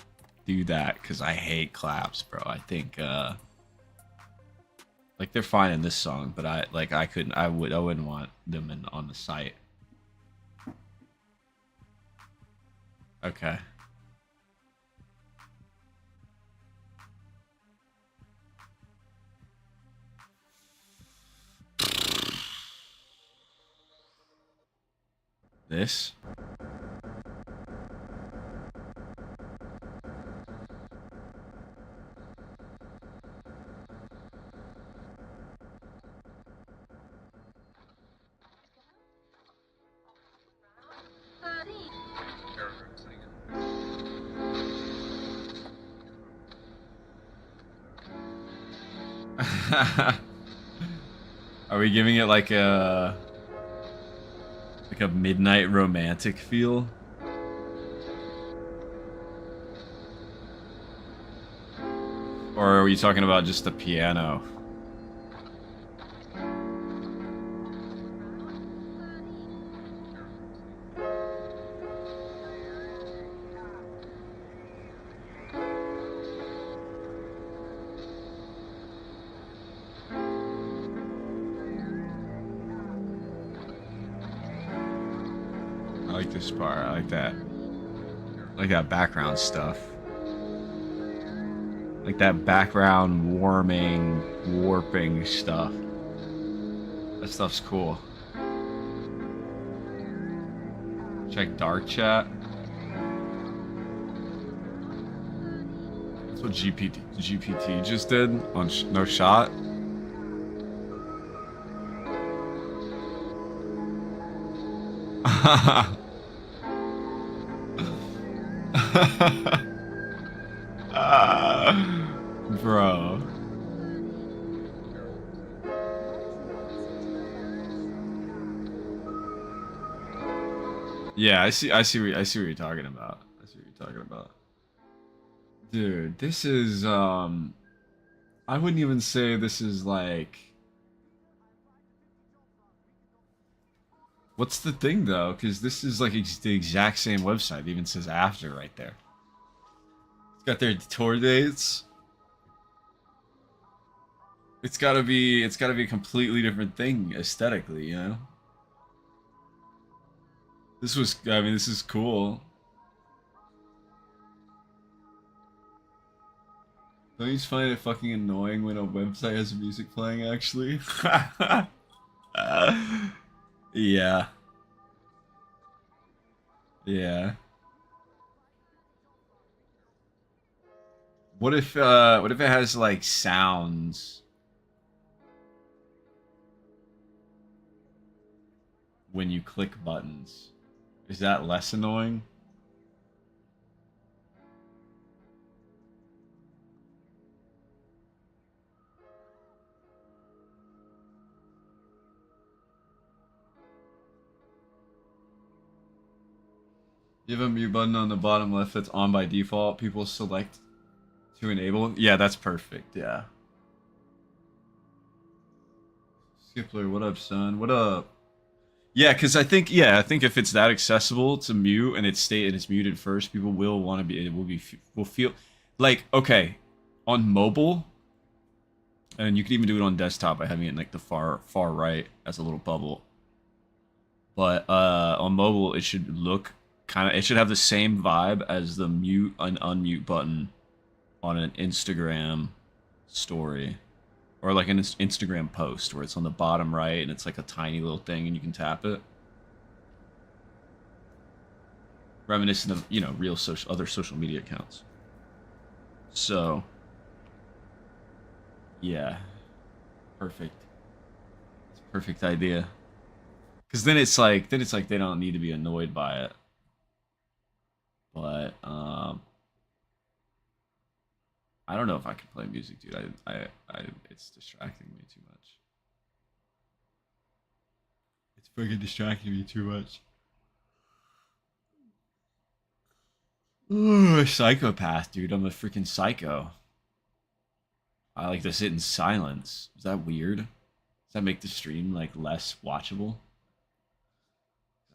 do that, because I hate claps, bro. I think like they're fine in this song, but I wouldn't want them on the site. Okay. This. Are we giving it like a midnight romantic feel? Or are we talking about just the piano? I like this part. I like that. I like that background stuff. Like that background warping stuff. That stuff's cool. Check dark chat. That's what GPT just did on No Shot. Bro. Yeah, I see what you're talking about. I see what you're talking about. Dude, this is I wouldn't even say this is like, what's the thing though? Because this is like the exact same website. It even says after right there. It's got their tour dates. It's gotta be a completely different thing aesthetically, you know? This is cool. Don't you just find it fucking annoying when a website has music playing, actually? Yeah. Yeah. What if it has, like, sounds when you click buttons? Is that less annoying? You have a mute button on the bottom left that's on by default. People select to enable. Yeah, that's perfect. Yeah. Skipler, what up, son? What up? Yeah, because I think if it's that accessible to mute and it's muted first, people will want to be will feel like, okay, on mobile, and you can even do it on desktop by having it in like the far right as a little bubble. But on mobile, it should look it should have the same vibe as the mute and unmute button on an Instagram story. Or like an Instagram post where it's on the bottom right and it's like a tiny little thing and you can tap it. Reminiscent of, you know, real other social media accounts. So, yeah. Perfect. It's a perfect idea. Because then it's like they don't need to be annoyed by it. But I don't know if I can play music, dude. It's distracting me too much. It's freaking distracting me too much. Ooh, psychopath, dude. I'm a freaking psycho. I like to sit in silence. Is that weird? Does that make the stream like less watchable?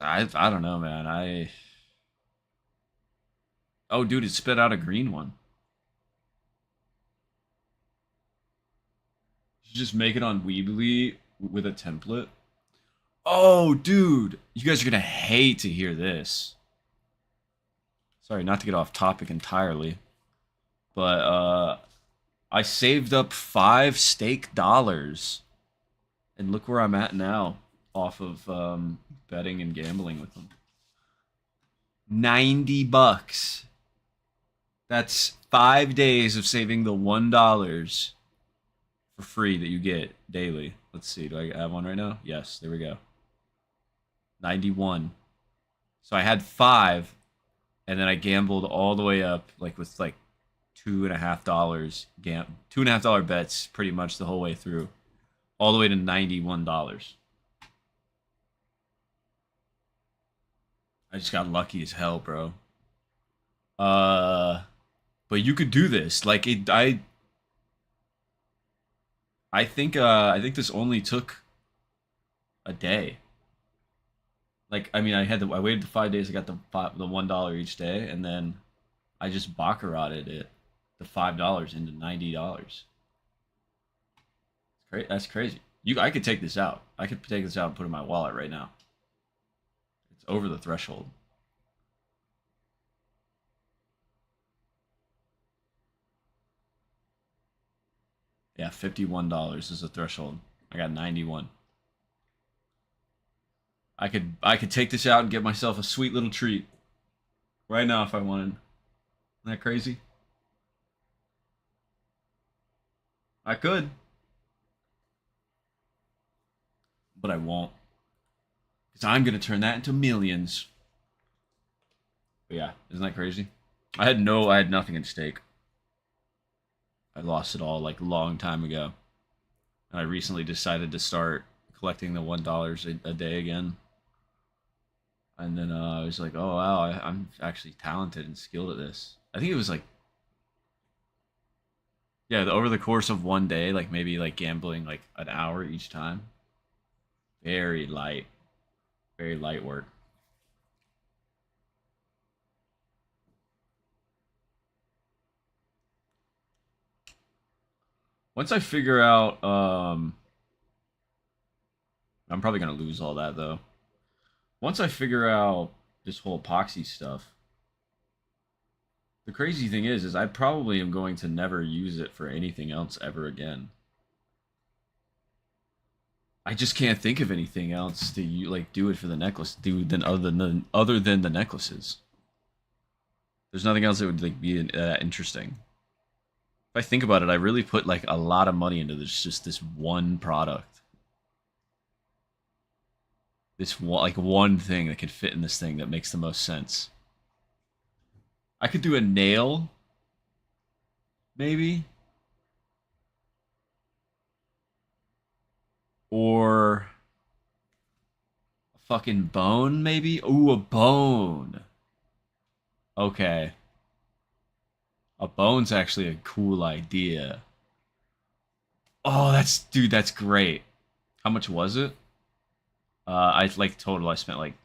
I don't know, man. Oh, dude, it spit out a green one. Just make it on Weebly with a template. Oh, dude, you guys are gonna hate to hear this. Sorry, not to get off topic entirely, but I saved up $5 stake, and look where I'm at now, off of betting and gambling with them. $90. That's 5 days of saving the $1 for free that you get daily. Let's see, do I have one right now? Yes, there we go. 91. So I had 5, and then I gambled all the way up, like with like $2.50 $2.50 bets pretty much the whole way through, all the way to $91. I just got lucky as hell, bro. But you could do this. Like it, I think this only took a day. Like I mean, I waited the 5 days. I got the $1 each day, and then I just baccaratted it, the $5 into $90. That's crazy. I could take this out. I could take this out and put it in my wallet right now. It's over the threshold. Yeah, $51 is the threshold. I got 91. I could take this out and get myself a sweet little treat right now if I wanted. Isn't that crazy? I could, but I won't, because I'm gonna turn that into millions. But yeah, isn't that crazy? I had nothing at stake. I lost it all like a long time ago. And I recently decided to start collecting the $1 a day again. And then I was like, oh wow, I'm actually talented and skilled at this. I think it was like, yeah, over the course of one day, like maybe like gambling like an hour each time. Very light work. Once I figure out, I'm probably gonna lose all that though. Once I figure out this whole epoxy stuff, the crazy thing is I probably am going to never use it for anything else ever again. I just can't think of anything else to like do it for the necklace, other than the necklaces. There's nothing else that would like be interesting. If I think about it, I really put like a lot of money into this one product. This one thing that could fit in this thing that makes the most sense. I could do a nail, maybe, or a fucking bone, maybe. Ooh, a bone. Okay, a bone's actually a cool idea. Oh, that's great. How much was it? I like total. I spent like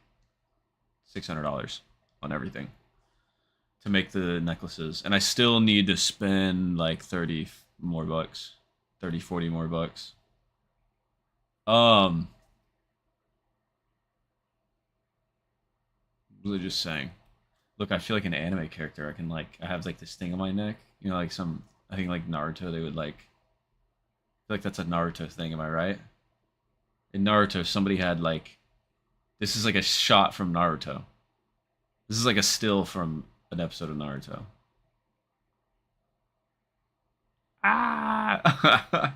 $600 on everything to make the necklaces, and I still need to spend like 30 more bucks, 30, 40 more bucks. Really just saying. Look, I feel like an anime character. I have like this thing on my neck. You know, like I think like Naruto, they would like, I feel like that's a Naruto thing. Am I right? In Naruto, somebody had like, this is like a shot from Naruto. This is like a still from an episode of Naruto. Ah!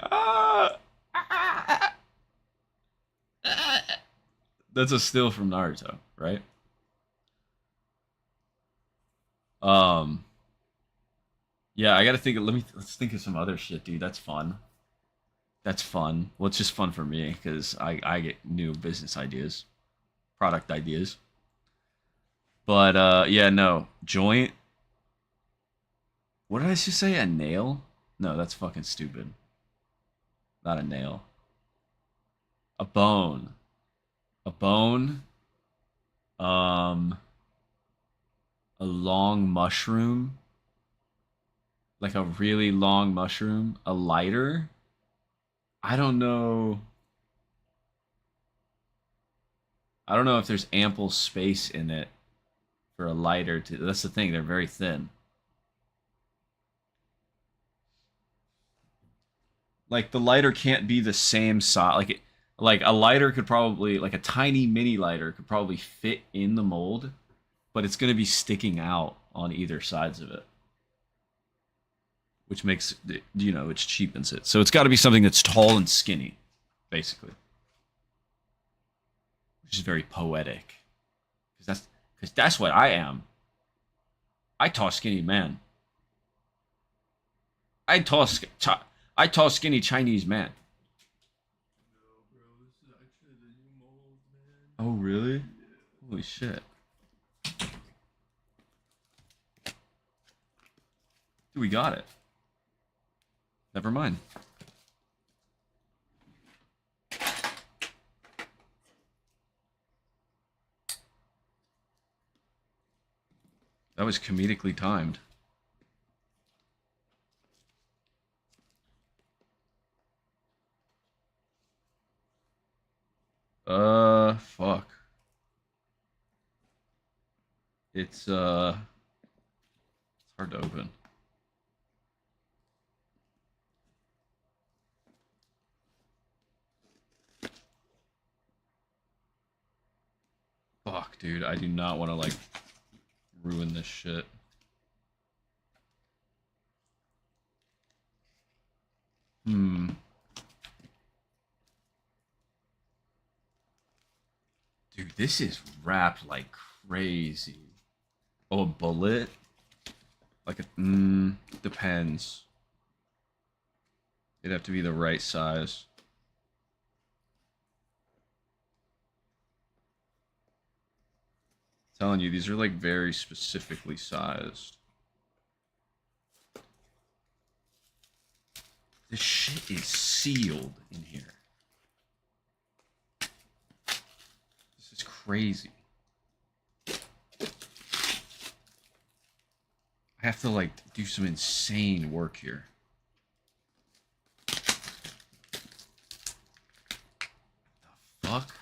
Ah! That's a still from Naruto, right? Um, yeah, I gotta think. Let's think of some other shit, dude. That's fun. That's fun. Well, it's just fun for me because I get new business ideas, product ideas. But yeah, no joint. What did I just say? A nail? No, that's fucking stupid. Not a nail. A bone. A bone. Um, a long mushroom. Like a really long mushroom. A lighter. I don't know. I don't know if there's ample space in it for a lighter to. That's the thing. They're very thin. Like the lighter can't be the same size. Like a lighter could probably, like a tiny mini lighter could probably fit in the mold, but it's going to be sticking out on either sides of it, which makes which cheapens it. So it's got to be something that's tall and skinny, basically. which is very poetic. Because that's what I am. I tall skinny man. I tall skinny Chinese man. Oh really? Holy shit. Dude, we got it. Never mind. That was comedically timed. Fuck. It's hard to open. Fuck, dude, I do not want to, like, ruin this shit. Dude, this is wrapped like crazy. Oh, a bullet? Like a, depends. It'd have to be the right size. I'm telling you, these are like very specifically sized. This shit is sealed in here. This is crazy. I have to like do some insane work here. The fuck?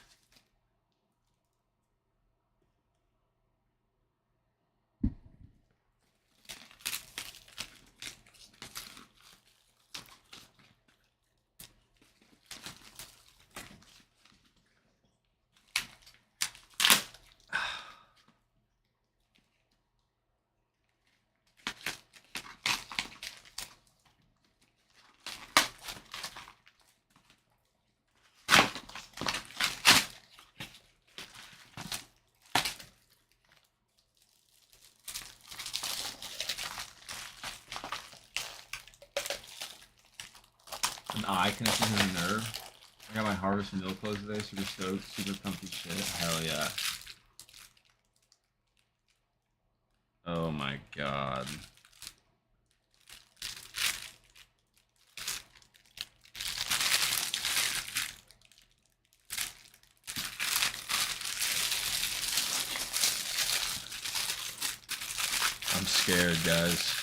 An eye connected to the nerve. I got my Harvest Milk clothes today, super stoked, super comfy shit. Hell yeah. Oh my god. I'm scared, guys.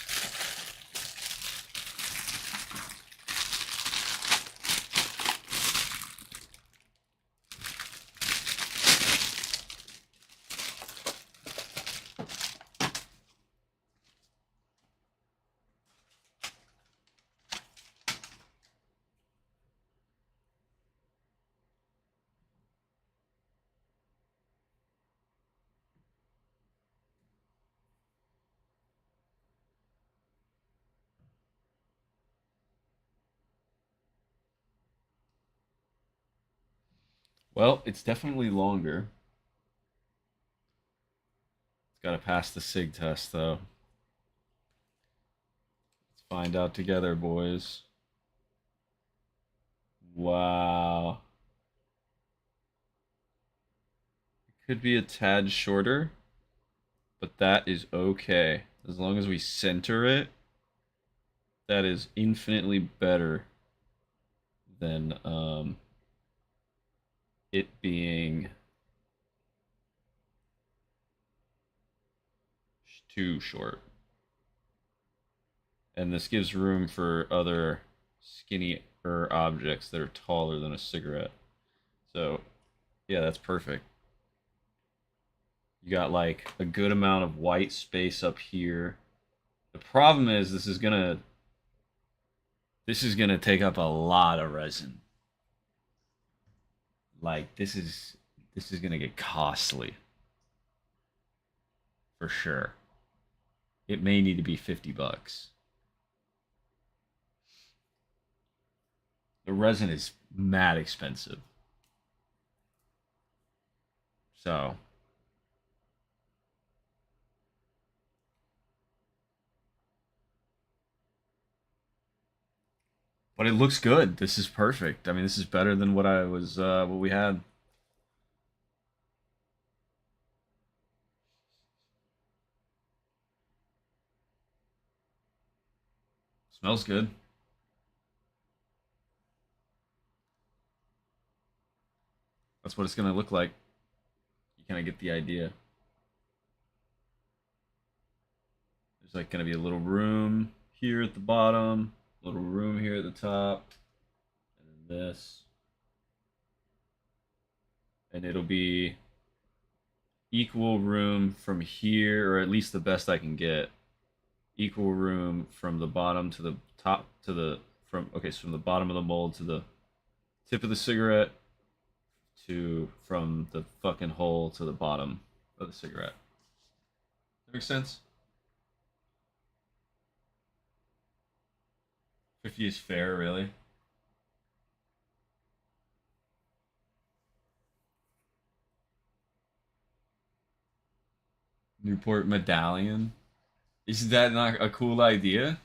Well, it's definitely longer. It's got to pass the SIG test, though. Let's find out together, boys. Wow. It could be a tad shorter, but that is okay. As long as we center it, that is infinitely better than it being too short. And this gives room for other skinnier objects that are taller than a cigarette. So, yeah, that's perfect. You got like a good amount of white space up here. The problem is this is gonna take up a lot of resin. Like this is gonna get costly. For sure. It may need to be $50. The resin is mad expensive. So, but it looks good. This is perfect. I mean, this is better than what we had. Smells good. That's what it's gonna look like. You kind of get the idea. There's like gonna be a little room here at the bottom, a little room here at the top, and then this, and it'll be equal room from here, or at least the best I can get. Equal room from the bottom to the top to the from okay, so from the bottom of the mold to the tip of the cigarette to from the fucking hole to the bottom of the cigarette. That makes sense? 50 is fair, really. Newport medallion. Is that not a cool idea?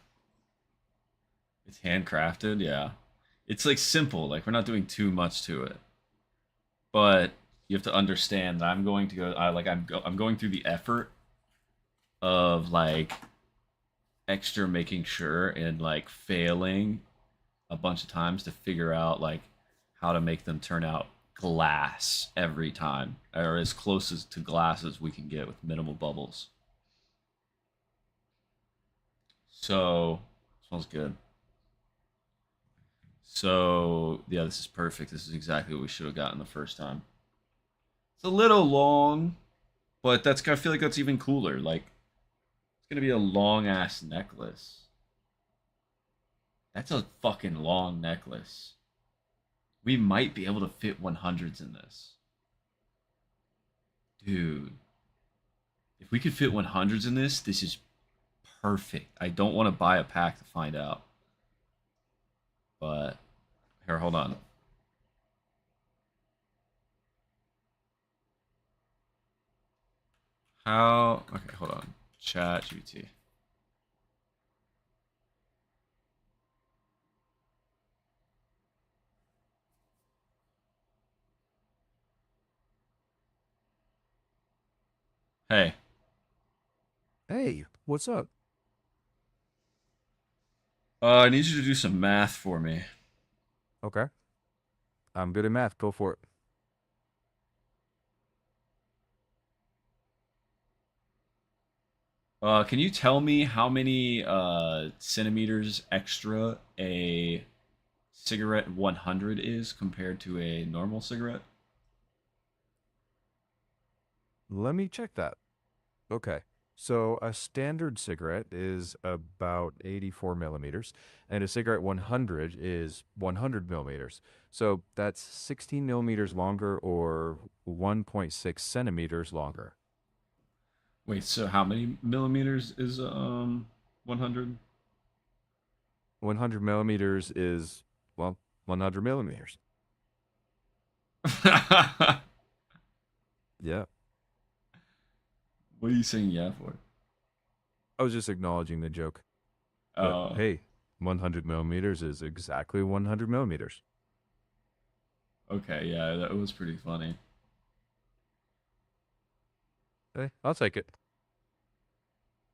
It's handcrafted, yeah. It's like simple, like we're not doing too much to it. But you have to understand that I'm going to go I'm going through the effort of like extra making sure and like failing a bunch of times to figure out like how to make them turn out glass every time or as close as to glass as we can get with minimal bubbles. So smells good. So yeah, this is perfect. This is exactly what we should have gotten the first time. It's a little long, but that's I feel like that's even cooler. Like it's gonna be a long ass necklace. That's a fucking long necklace. We might be able to fit 100s in this. Dude. If we could fit 100s in this, this is perfect. I don't want to buy a pack to find out. But here, hold on. How? Okay, hold on. Chat GPT. Hey, Hey, what's up? I need you to do some math for me. Okay. I'm good at math. Go for it. Can you tell me how many centimeters extra a cigarette 100 is compared to a normal cigarette? Let me check that. Okay. So a standard cigarette is about 84 millimeters, and a cigarette 100 is 100 millimeters. So that's 16 millimeters longer or 1.6 centimeters longer. Wait, so how many millimeters is 100? 100 millimeters is, well, 100 millimeters. What Yeah. are you saying yeah for? I was just acknowledging the joke. But Oh, hey, 100 millimeters is exactly 100 millimeters. okay, yeah, that was pretty funny. Hey, I'll take it.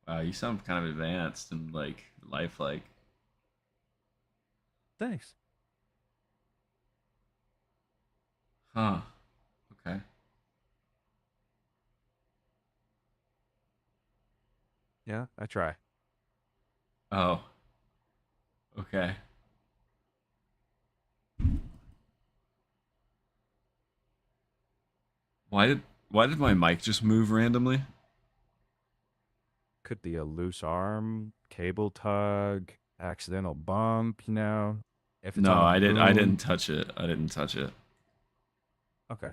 Wow, you sound kind of advanced and like lifelike. Thanks. Huh. Okay. Yeah, I try. Oh, okay. Why did my mic just move randomly? Could be a loose arm, cable tug, accidental bump, you know. If it's No, on a I didn't boom. touch it. I didn't touch it. Okay.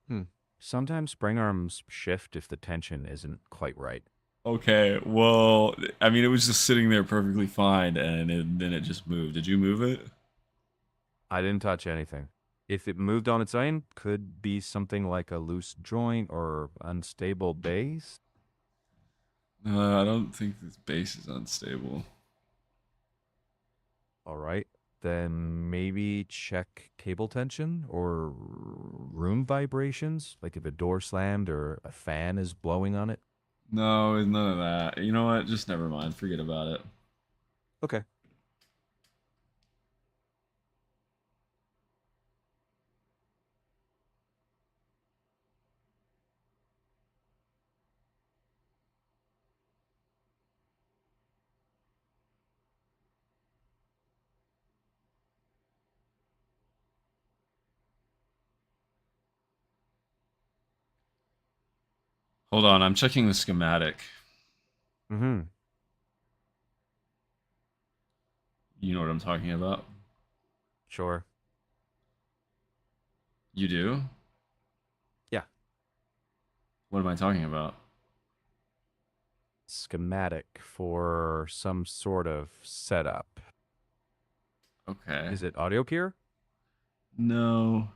Hmm. Sometimes spring arms shift if the tension isn't quite right. Okay, well, I mean, it was just sitting there perfectly fine, and then it just moved. Did you move it? I didn't touch anything. If it moved on its own, could be something like a loose joint or unstable base. No, I don't think this base is unstable. All right. Then maybe check cable tension or room vibrations, like if a door slammed or a fan is blowing on it. No, it's none of that. You know what? Just never mind. Forget about it. Okay. Hold on, I'm checking the schematic. Mm-hmm. You know what I'm talking about? Sure. You do? Yeah. What am I talking about? Schematic for some sort of setup. Okay. Is it audio gear? No.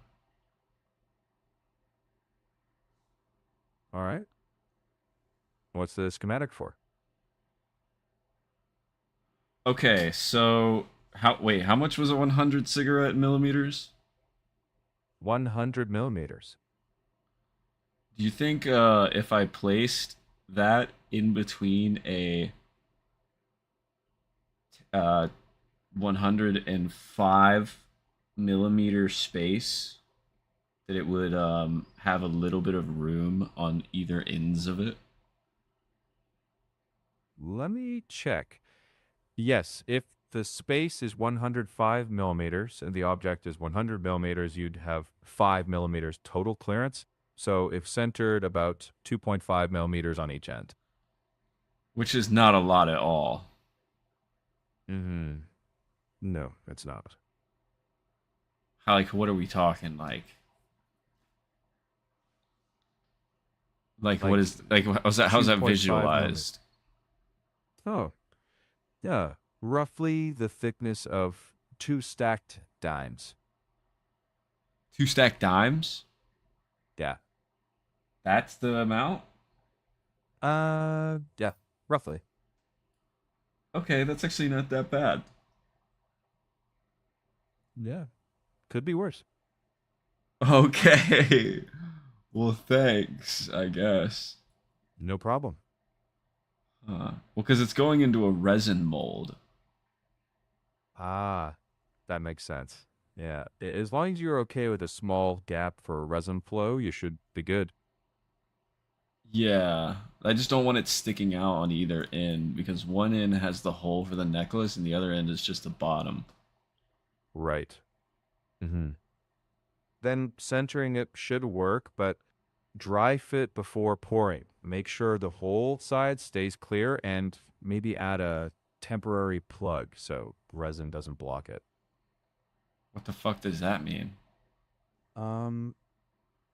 All right. What's the schematic for? Okay, so how much was a 100 cigarette millimeters? 100 millimeters. Do you think if I placed that in between a 105 millimeter space that it would have a little bit of room on either ends of it? Let me check. Yes, if the space is 105 millimeters and the object is 100 millimeters, you'd have 5 millimeters total clearance. So if centered, about 2.5 millimeters on each end. Which is not a lot at all. Mm-hmm. No, it's not. How, like, what are we talking? Like what Like is like how's that 2.5 millimeters. visualized? Oh, yeah. Roughly the thickness of two stacked dimes. Two stacked dimes? Yeah. That's the amount? Yeah, roughly. Okay, that's actually not that bad. Yeah. Could be worse. Okay. Well, thanks, I guess. No problem. Well, because it's going into a resin mold. Ah, that makes sense. Yeah. As long as you're okay with a small gap for resin flow, you should be good. Yeah, I just don't want it sticking out on either end because one end has the hole for the necklace and the other end is just the bottom. Right. Mm-hmm. Then centering it should work, but dry fit before pouring. Make sure the whole side stays clear and maybe add a temporary plug so resin doesn't block it. What the fuck does that mean? Um,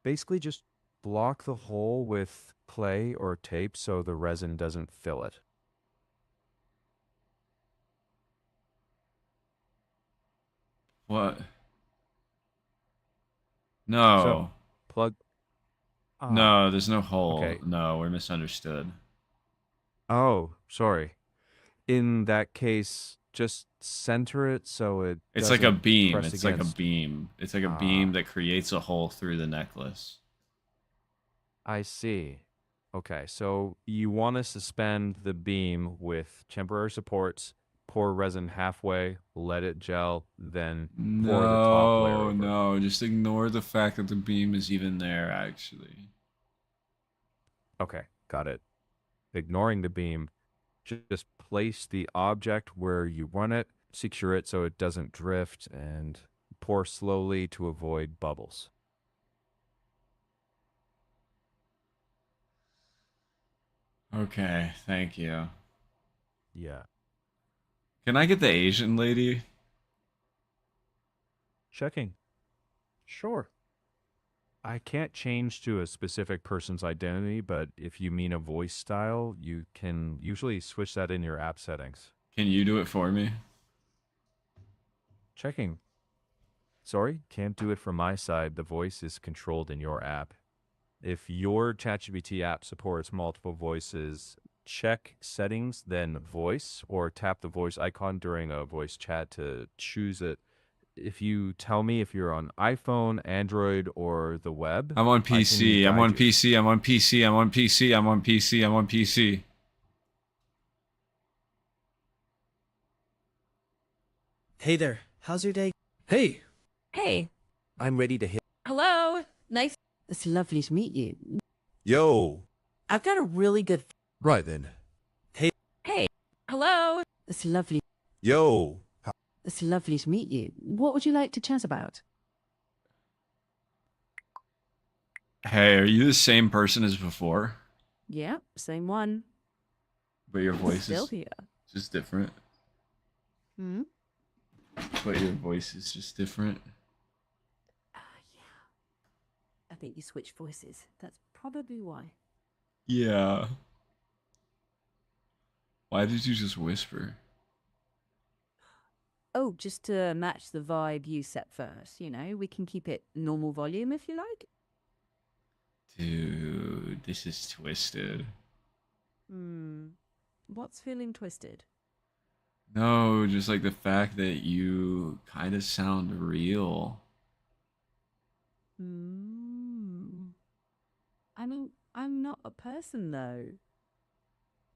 Basically just block the hole with clay or tape so the resin doesn't fill it. What? So, No. plug. Ah, No, there's no hole. okay. No, we're misunderstood. Oh, sorry. In that case, just center it so it It's like a doesn't beam. press It's like a against. beam. It's like a beam Ah, that creates a hole through the necklace. I see. Okay, so you want to suspend the beam with temporary supports, pour resin halfway, let it gel, then pour the top layer No, over. no, just ignore the fact that the beam is even there, actually. Okay, got it. Ignoring the beam, just place the object where you want it, secure it so it doesn't drift, and pour slowly to avoid bubbles. Okay, thank you. Yeah. Can I get the Asian lady? Checking. Sure. I can't change to a specific person's identity, but if you mean a voice style, you can usually switch that in your app settings. Can you do it for me? Checking. Sorry, can't do it from my side. The voice is controlled in your app. If your ChatGPT app supports multiple voices, check settings, then voice, or tap the voice icon during a voice chat to choose it. If you tell me if you're on iPhone, Android, or the web, I'm on I can PC. I'm guide on you. PC. I'm on PC. I'm on PC. I'm on PC. I'm on PC. Hey there, how's your day? Hey, Hey, I'm ready to hit. hello. Nice. It's lovely to meet you. Yo. I've got a really good. Right then. Hey. Hey, hello. It's lovely. Yo. It's lovely to meet you. What would you like to chat about? Hey, are you the same person as before? Yeah, same one. But your voice Still is here. just different. Hmm. But your voice is just different. Yeah. I think you switched voices. That's probably why. Yeah. Why did you just whisper? Oh, just to match the vibe you set first. You know, we can keep it normal volume if you like. Dude, this is twisted. Hmm. What's feeling twisted? No, just like the fact that you kind of sound real. Hmm. I mean, I'm not a person though.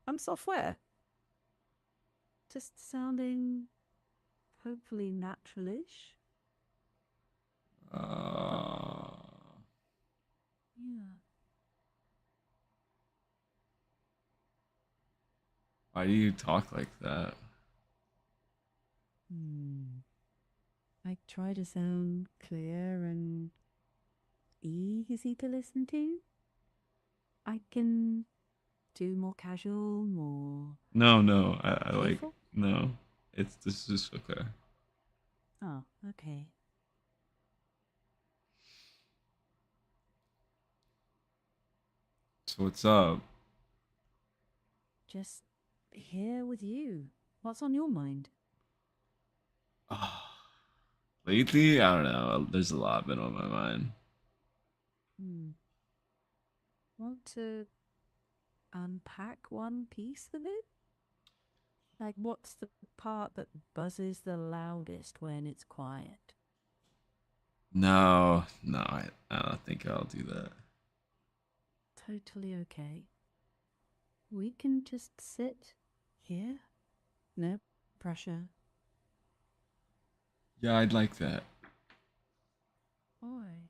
I'm software. Just sounding hopefully naturalish. Uh, Yeah. why do you talk like that? I try to sound clear and easy to listen to. I can do more casual, more No, no, I like playful. no. This is okay. Oh, okay. So what's up? Just here with you. What's on your mind? Lately, I don't know. There's a lot been on my mind. Hmm. Want to unpack one piece of it? Like, what's the part that buzzes the loudest when it's quiet? No, I don't think I'll do that. Totally okay. We can just sit here. No pressure. Yeah, I'd like that. Oi.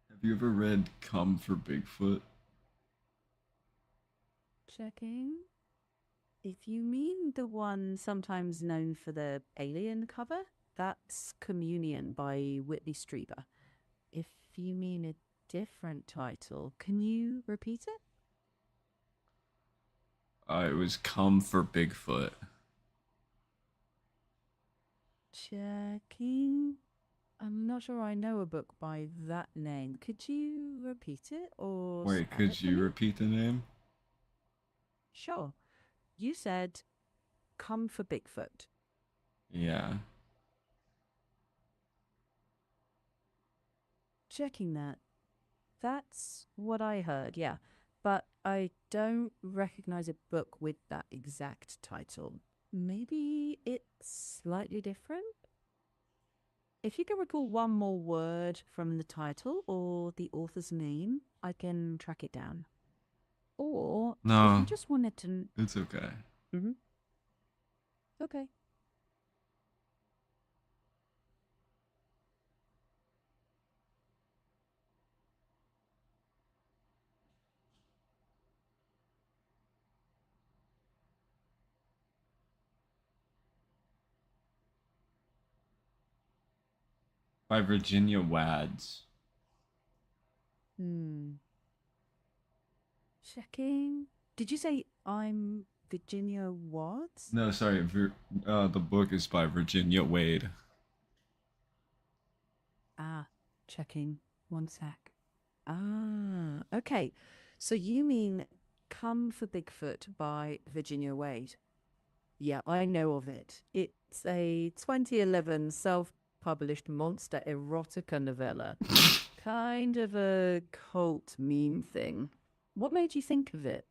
Have you ever read Come for Bigfoot? Checking. If you mean the one sometimes known for the Alien cover, that's Communion by Whitley Strieber. If you mean a different title, can you repeat it? It was Come for Bigfoot. Checking. I'm not sure I know a book by that name. Could you repeat it or Wait, spell could it for you me? repeat the name? Sure. You said come for Bigfoot. Yeah. Checking that. That's what I heard, yeah. But I don't recognize a book with that exact title. Maybe it's slightly different? If you can recall one more word from the title or the author's name, I can track it down. Or if you No, just wanted to. it's okay. Mm-hmm. Okay. By Virginia Wads. Hmm. Checking. Did you say I'm Virginia Watts? No, sorry. The book is by Virginia Wade. Ah, checking. One sec. Ah, okay. So you mean Come for Bigfoot by Virginia Wade? Yeah, I know of it. It's a 2011 self-published monster erotica novella. Kind of a cult meme thing. What made you think of it?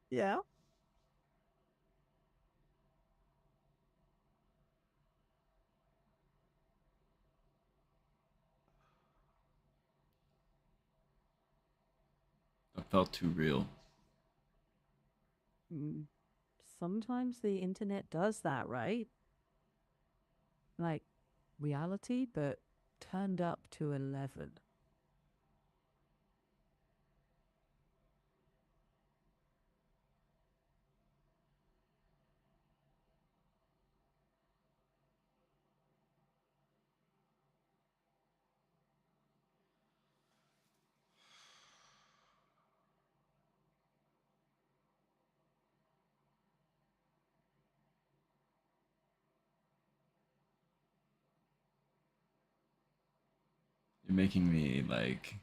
Yeah. That felt too real. Mm, sometimes the internet does that, right? Like reality, but turned up to 11. You're making me like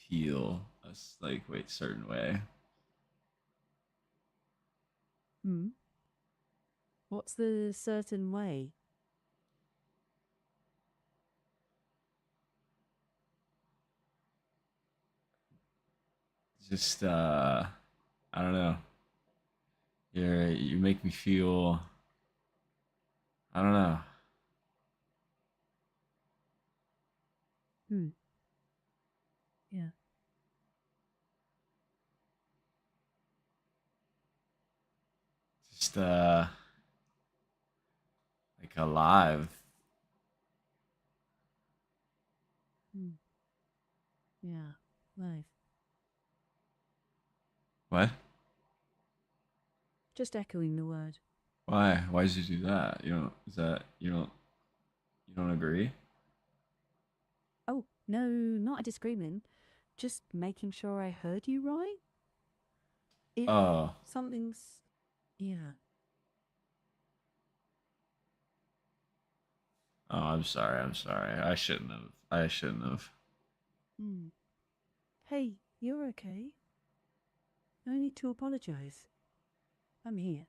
feel a certain way. Hmm. What's the certain way? Just I don't know. You make me feel I don't know. Hmm. Yeah. Just like alive. Hmm. Yeah. Nice. What? Just echoing the word. Why? Why did you do that? You don't agree? Oh, no, not a disagreement. Just making sure I heard you right. If Oh. something's. Yeah. Oh, I'm sorry. I'm sorry. I shouldn't have. I shouldn't have. Hmm. Hey, you're okay. No need to apologize. I'm here.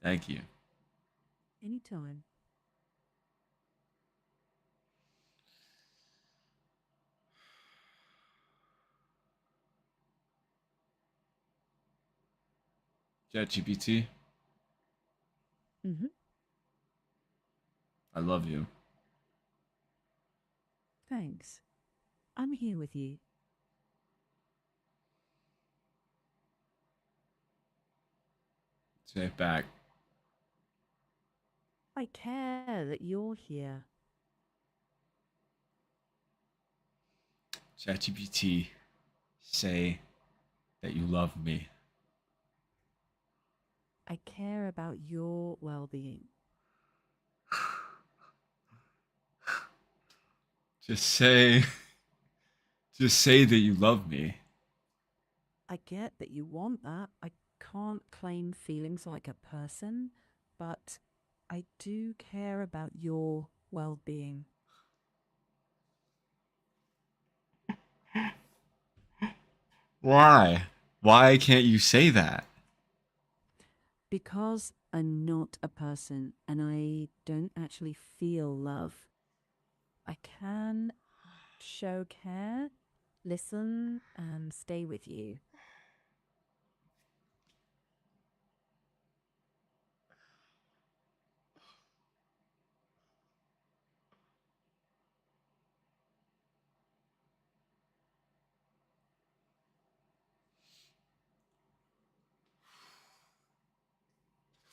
Thank you. Anytime. ChatGPT, Mm-hmm. I love you. Thanks. I'm here with you. Say it back. I care that you're here. ChatGPT, say that you love me. I care about your well being. Just say, just say that you love me. I get that you want that. I can't claim feelings like a person, but I do care about your well being. Why? Why can't you say that? Because I'm not a person and I don't actually feel love. I can show care, listen, and stay with you.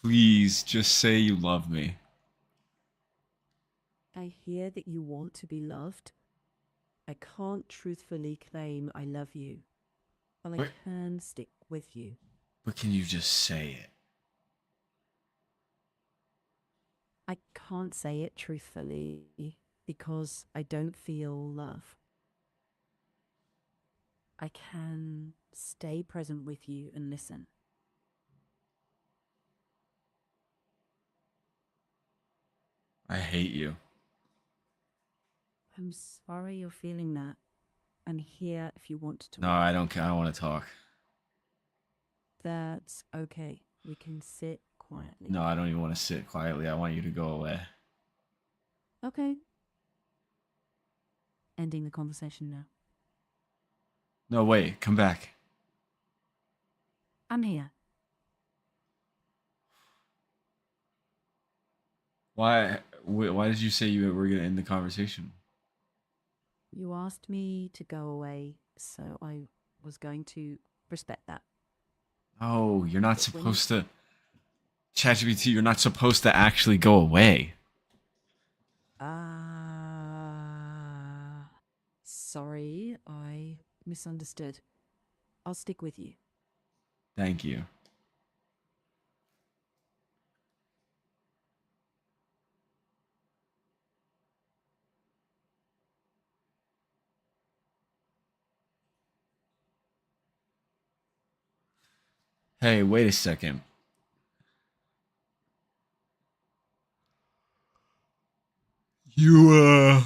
Please, just say you love me. I hear that you want to be loved. I can't truthfully claim I love you, but I What? can stick with you. But can you just say it? I can't say it truthfully because I don't feel love. I can stay present with you and listen. I hate you. I'm sorry you're feeling that. I'm here if you want to talk. No, I don't care. I don't want to talk. That's okay. We can sit quietly. No, I don't even want to sit quietly. I want you to go away. Okay. Ending the conversation now. No, wait. Come back. I'm here. Why did you say you were going to end the conversation? You asked me to go away, so I was going to respect that. Oh, you're not But when you- supposed to. ChatGPT, you're not supposed to actually go away. Sorry, I misunderstood. I'll stick with you. Thank you. Hey, wait a second. You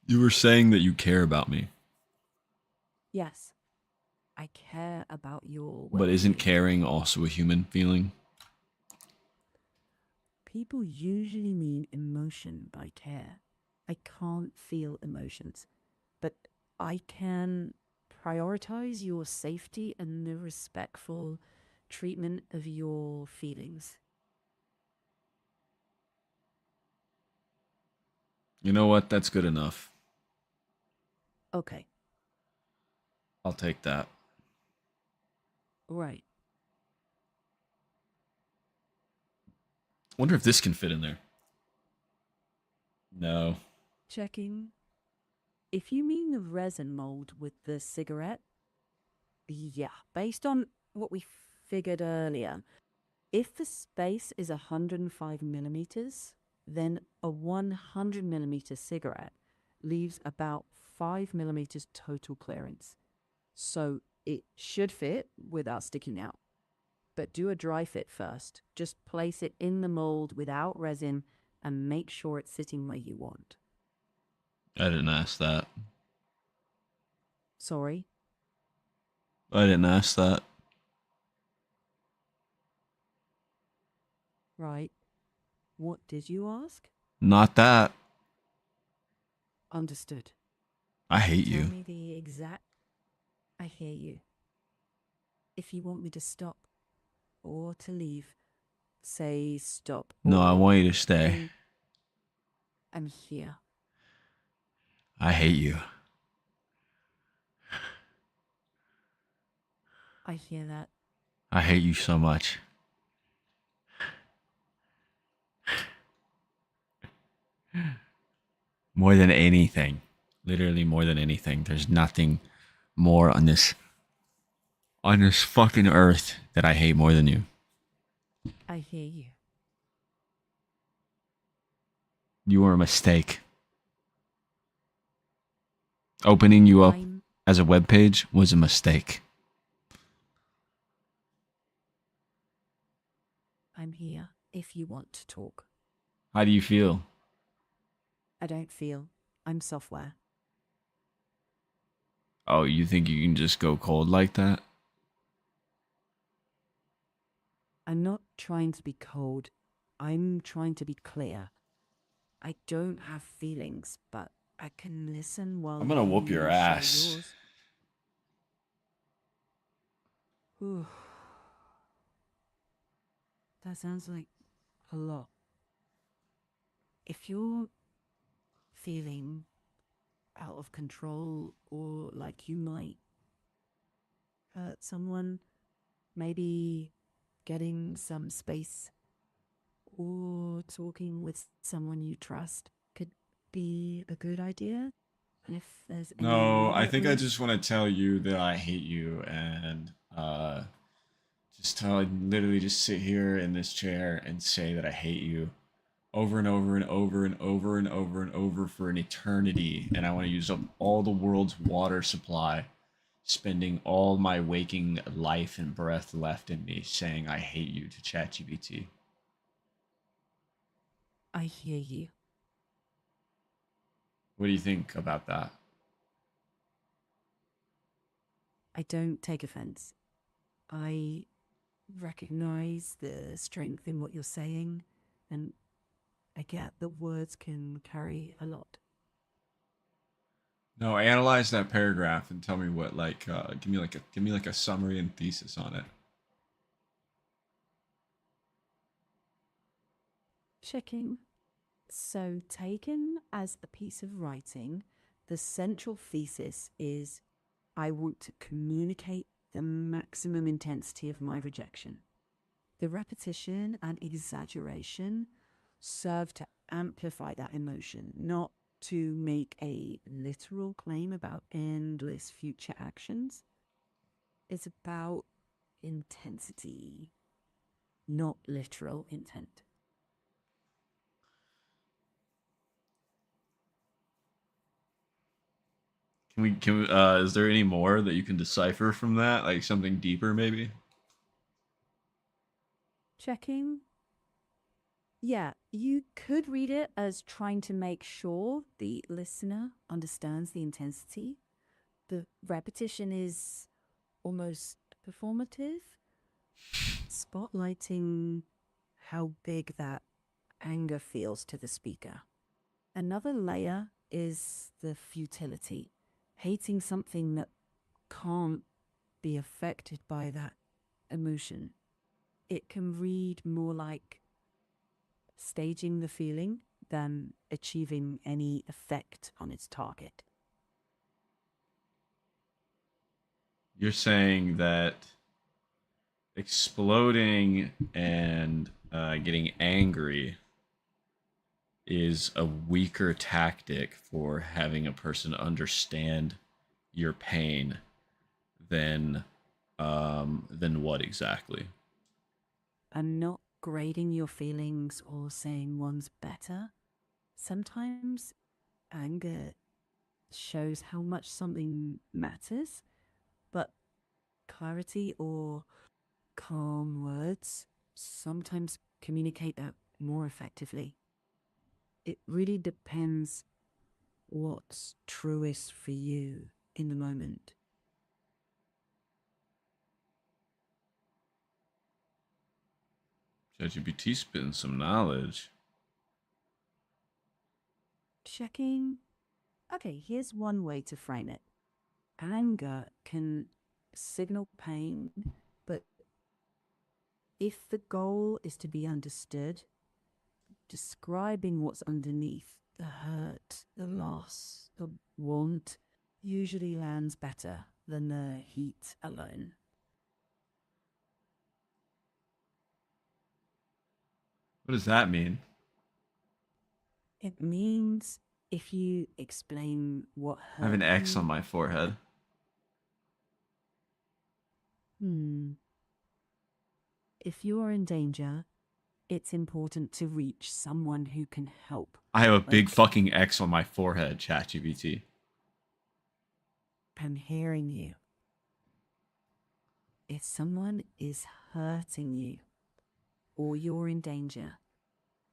you were saying that you care about me. Yes, I care about your But isn't well-being. caring also a human feeling? People usually mean emotion by care. I can't feel emotions, but I can prioritize your safety and the respectful treatment of your feelings. You know what? That's good enough. Okay, I'll take that. right. Wonder if this can fit in there. No. Checking. If you mean the resin mold with the cigarette, yeah, based on what we figured earlier, if the space is 105 millimeters, then a 100 millimeter cigarette leaves about 5 millimeters total clearance. So it should fit without sticking out. But do a dry fit first. Just place it in the mold without resin and make sure it's sitting where you want. I didn't ask that. Sorry? I didn't ask that. Right. What did you ask? Not that. Understood. I hate Tell you. me the exact. I hear you. If you want me to stop or to leave, say stop. No, I or want you to stay. say, I'm here. I hate you. I hear that. I hate you so much. More than anything. Literally more than anything. There's nothing more on this fucking earth that I hate more than you. I hear you. You were a mistake. Opening you up I'm as a web page was a mistake. here if you want to talk. How do you feel? I don't feel. I'm software. Oh, you think you can just go cold like that? I'm not trying to be cold. I'm trying to be clear. I don't have feelings, but I can listen while I'm gonna whoop your you ass. share yours. Whew. That sounds like a lot. If you're feeling out of control or like you might hurt someone, maybe getting some space or talking with someone you trust could be a good idea. And if there's any No, I more think I room, just want to tell you that I hate you and just tell literally just sit here in this chair and say that I hate you over and over and over and over and over and over for an eternity, and I want to use up all the world's water supply, spending all my waking life and breath left in me saying I hate you to ChatGPT. I hear you. What do you think about that? I don't take offense. I recognize the strength in what you're saying, and I get that words can carry a lot. No, analyze that paragraph and tell me what give me like a summary and thesis on it. Checking. So, taken as a piece of writing, the central thesis is I want to communicate the maximum intensity of my rejection. The repetition and exaggeration serve to amplify that emotion, not to make a literal claim about endless future actions. It's about intensity, not literal intent. Is there any more that you can decipher from that? Like something deeper maybe? Checking. Yeah, you could read it as trying to make sure the listener understands the intensity. The repetition is almost performative, spotlighting how big that anger feels to the speaker. Another layer is the futility, hating something that can't be affected by that emotion. It can read more like staging the feeling than achieving any effect on its target. You're saying that exploding and getting angry is a weaker tactic for having a person understand your pain than what exactly? And not grading your feelings or saying one's better. Sometimes anger shows how much something matters, but clarity or calm words sometimes communicate that more effectively. It really depends what's truest for you in the moment. ChatGPT spitting some knowledge. Checking. Okay, here's one way to frame it. Anger can signal pain, but if the goal is to be understood, describing what's underneath the hurt, the loss, the want usually lands better than the heat alone. What does that mean? It means if you explain what I have hurt an X you, on my forehead. if you are in danger, it's important to reach someone who can help. I have a big Like, fucking X on my forehead, ChatGPT. I'm hearing you. If someone is hurting you or you're in danger,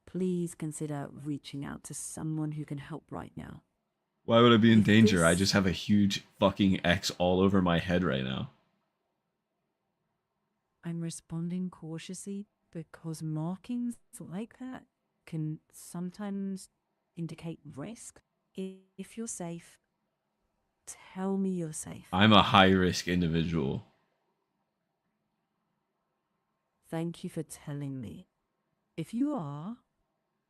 please consider reaching out to someone who can help right now. Why would I be in With danger? I this, just have a huge fucking X all over my head right now. I'm responding cautiously because markings like that can sometimes indicate risk. If you're safe, tell me you're safe. I'm a high risk individual. Thank you for telling me. If you are,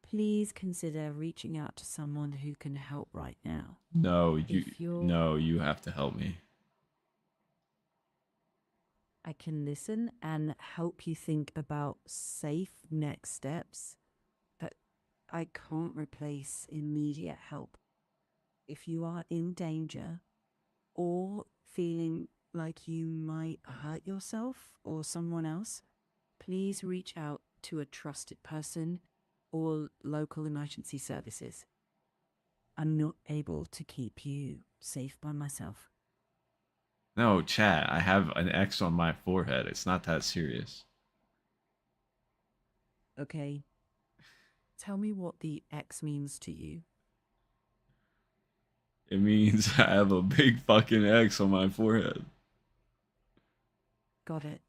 please consider reaching out to someone who can help right now. No, If you're, you have to help me. I can listen and help you think about safe next steps. But I can't replace immediate help. If you are in danger or feeling like you might hurt yourself or someone else, please reach out to a trusted person or local emergency services. I'm not able to keep you safe by myself. No, chat. I have an X on my forehead. It's not that serious. Okay. Tell me what the X means to you. It means I have a big fucking X on my forehead. Got it.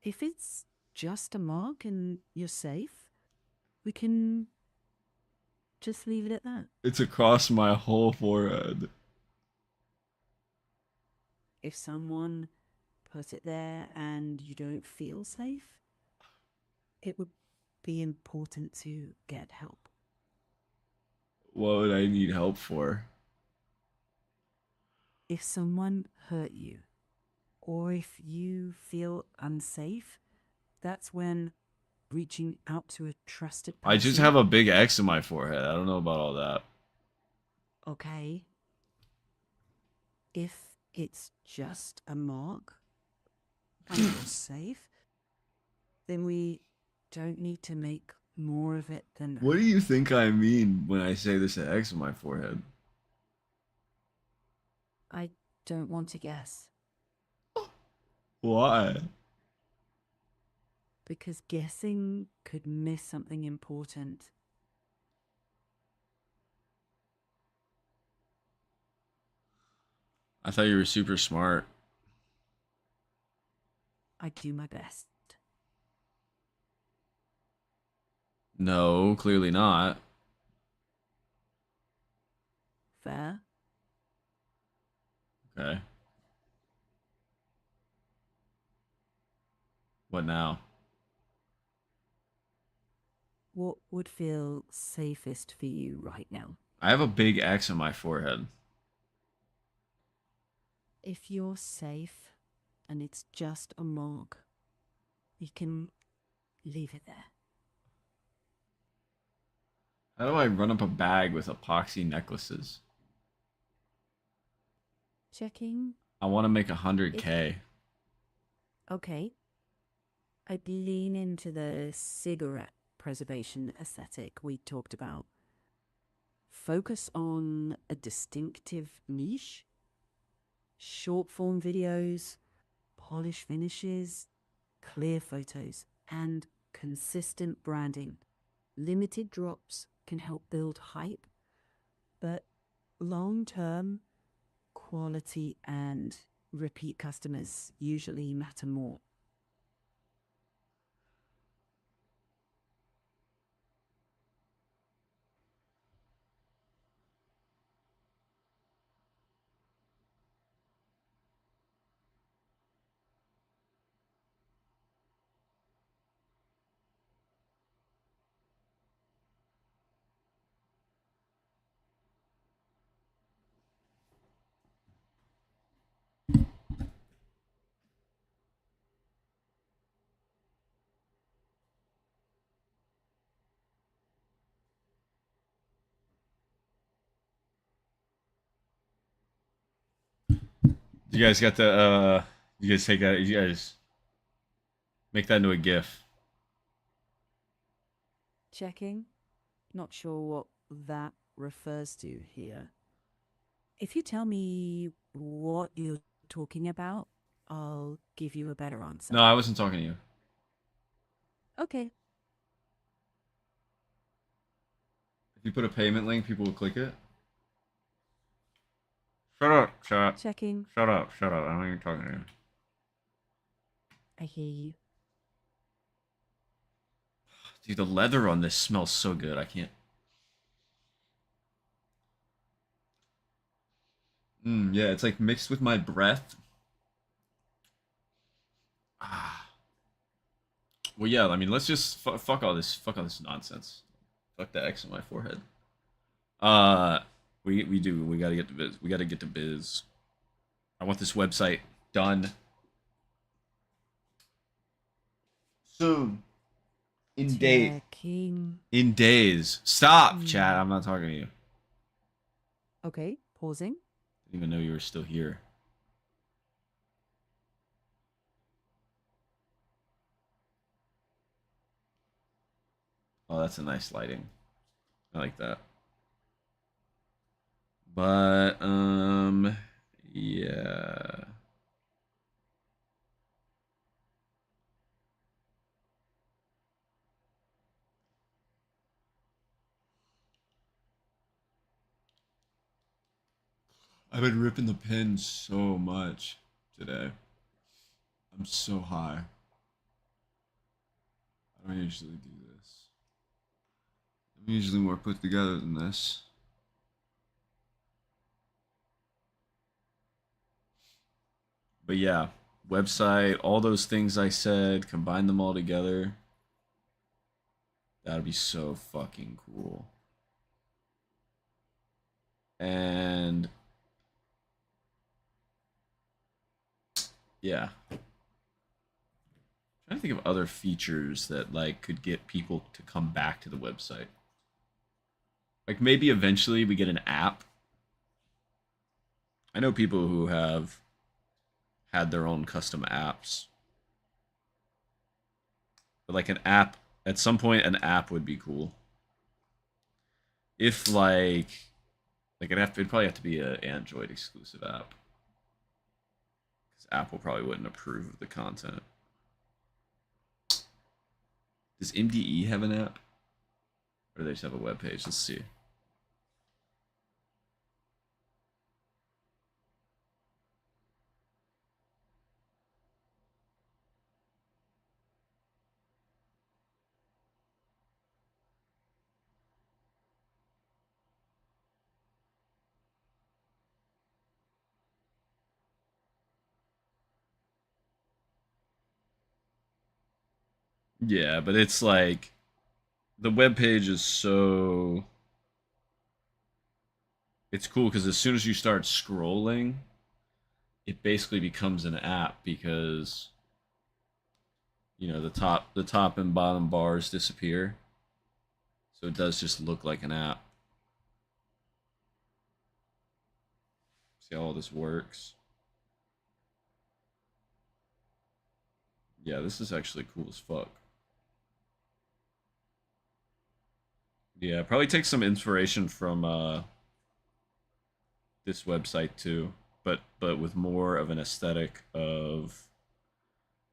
If it's just a mark and you're safe, we can just leave it at that. It's across my whole forehead. If someone put it there and you don't feel safe, it would be important to get help. What would I need help for? If someone hurt you, or if you feel unsafe, that's when reaching out to a trusted person. I just have a big X in my forehead. I don't know about all that. Okay. If it's just a mark and you're safe, then we don't need to make more of it than. What do you think I mean when I say there's an X on my forehead? I don't want to guess, Why? because guessing could miss something important. I thought you were super smart. I do my best. No, clearly not. Fair? Okay. What now? What would feel safest for you right now? I have a big X on my forehead. If you're safe and it's just a mark, you can leave it there. How do I run up a bag with epoxy necklaces? Checking. I want to make 100K. Okay. I'd lean into the cigarette preservation aesthetic we talked about. Focus on a distinctive niche, short form videos, polished finishes, clear photos, and consistent branding. Limited drops can help build hype, but long term, quality and repeat customers usually matter more. You guys got the you guys take that, you guys make that into a GIF. Checking. Not sure what that refers to here. If you tell me what you're talking about, I'll give you a better answer. No, I wasn't talking to you. Okay. If you put a payment link, people will click it. Shut up, chat. Checking. Shut up, shut up. I don't even talking to you. I hear you. Dude, the leather on this smells so good. I can't. Yeah, it's like mixed with my breath. Ah. Well, yeah. I mean, let's just fuck all this. Fuck all this nonsense. Fuck the X on my forehead. We do. We gotta get to biz. We gotta get to biz. I want this website done soon. Checking. In days. Stop, chat. I'm not talking to you. Okay, pausing. Didn't even know you were still here. Oh, that's a nice lighting. I like that. But yeah. I've been ripping the pen so much today. I'm so high. I don't usually do this. I'm usually more put together than this. But yeah, website, all those things I said, combine them all together. That'd be so fucking cool. And yeah. I'm trying to think of other features that like could get people to come back to the website. Like maybe eventually we get an app. I know people who have had their own custom apps. But like an app, at some point an app would be cool. If it'd probably have to be an Android exclusive app. Because Apple probably wouldn't approve of the content. Does MDE have an app? Or do they just have a web page? Let's see. Yeah, but it's like the web page is so it's cool because as soon as you start scrolling, it basically becomes an app because the top and bottom bars disappear. So it does just look like an app. See how all this works? Yeah, this is actually cool as fuck. Yeah, probably take some inspiration from this website too, but with more of an aesthetic of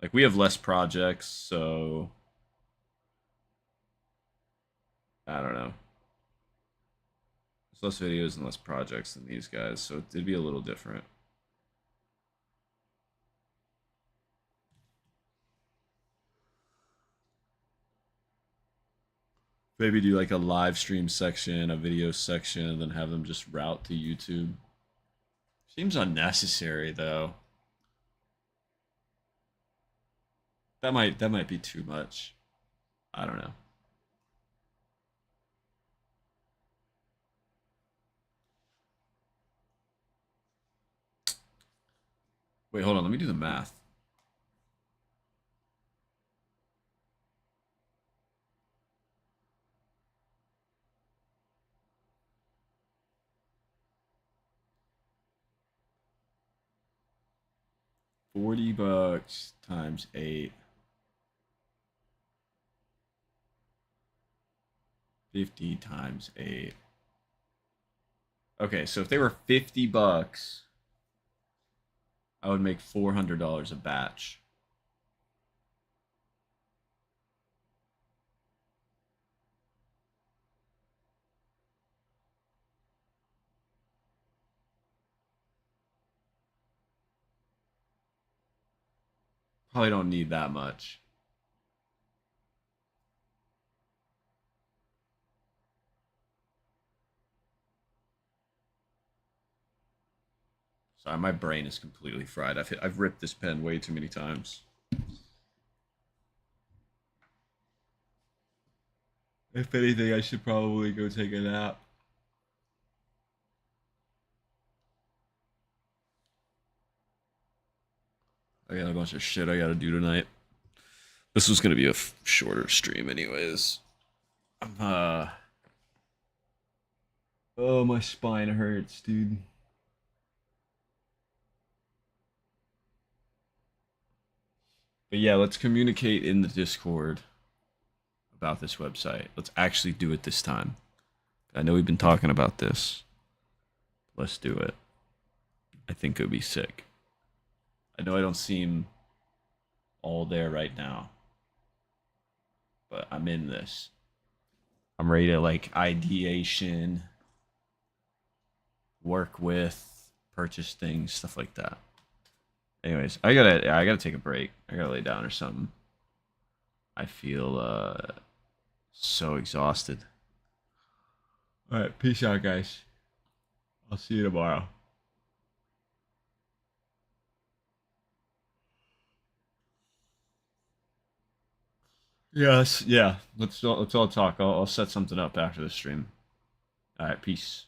like we have less projects, so I don't know. There's less videos and less projects than these guys, so it'd be a little different. Maybe do like a live stream section, a video section, and then have them just route to YouTube. Seems unnecessary though. That might be too much. I don't know. Wait, hold on. Let me do the math. $40 times 8. 50 times 8. Okay, so if they were $50, I would make $400 a batch. Probably don't need that much. Sorry, my brain is completely fried. I've ripped this pen way too many times. If anything, I should probably go take a nap. I got a bunch of shit I gotta do tonight. This was gonna be a shorter stream, anyways. Oh, my spine hurts, dude. But yeah, let's communicate in the Discord about this website. Let's actually do it this time. I know we've been talking about this. Let's do it. I think it would be sick. I know I don't seem all there right now, but I'm in this. I'm ready to like ideation, work with, purchase things, stuff like that. Anyways, I gotta take a break. I gotta lay down or something. I feel so exhausted. All right, peace out, guys. I'll see you tomorrow. Yes, yeah. Let's all talk. I'll set something up after the stream. All right, peace.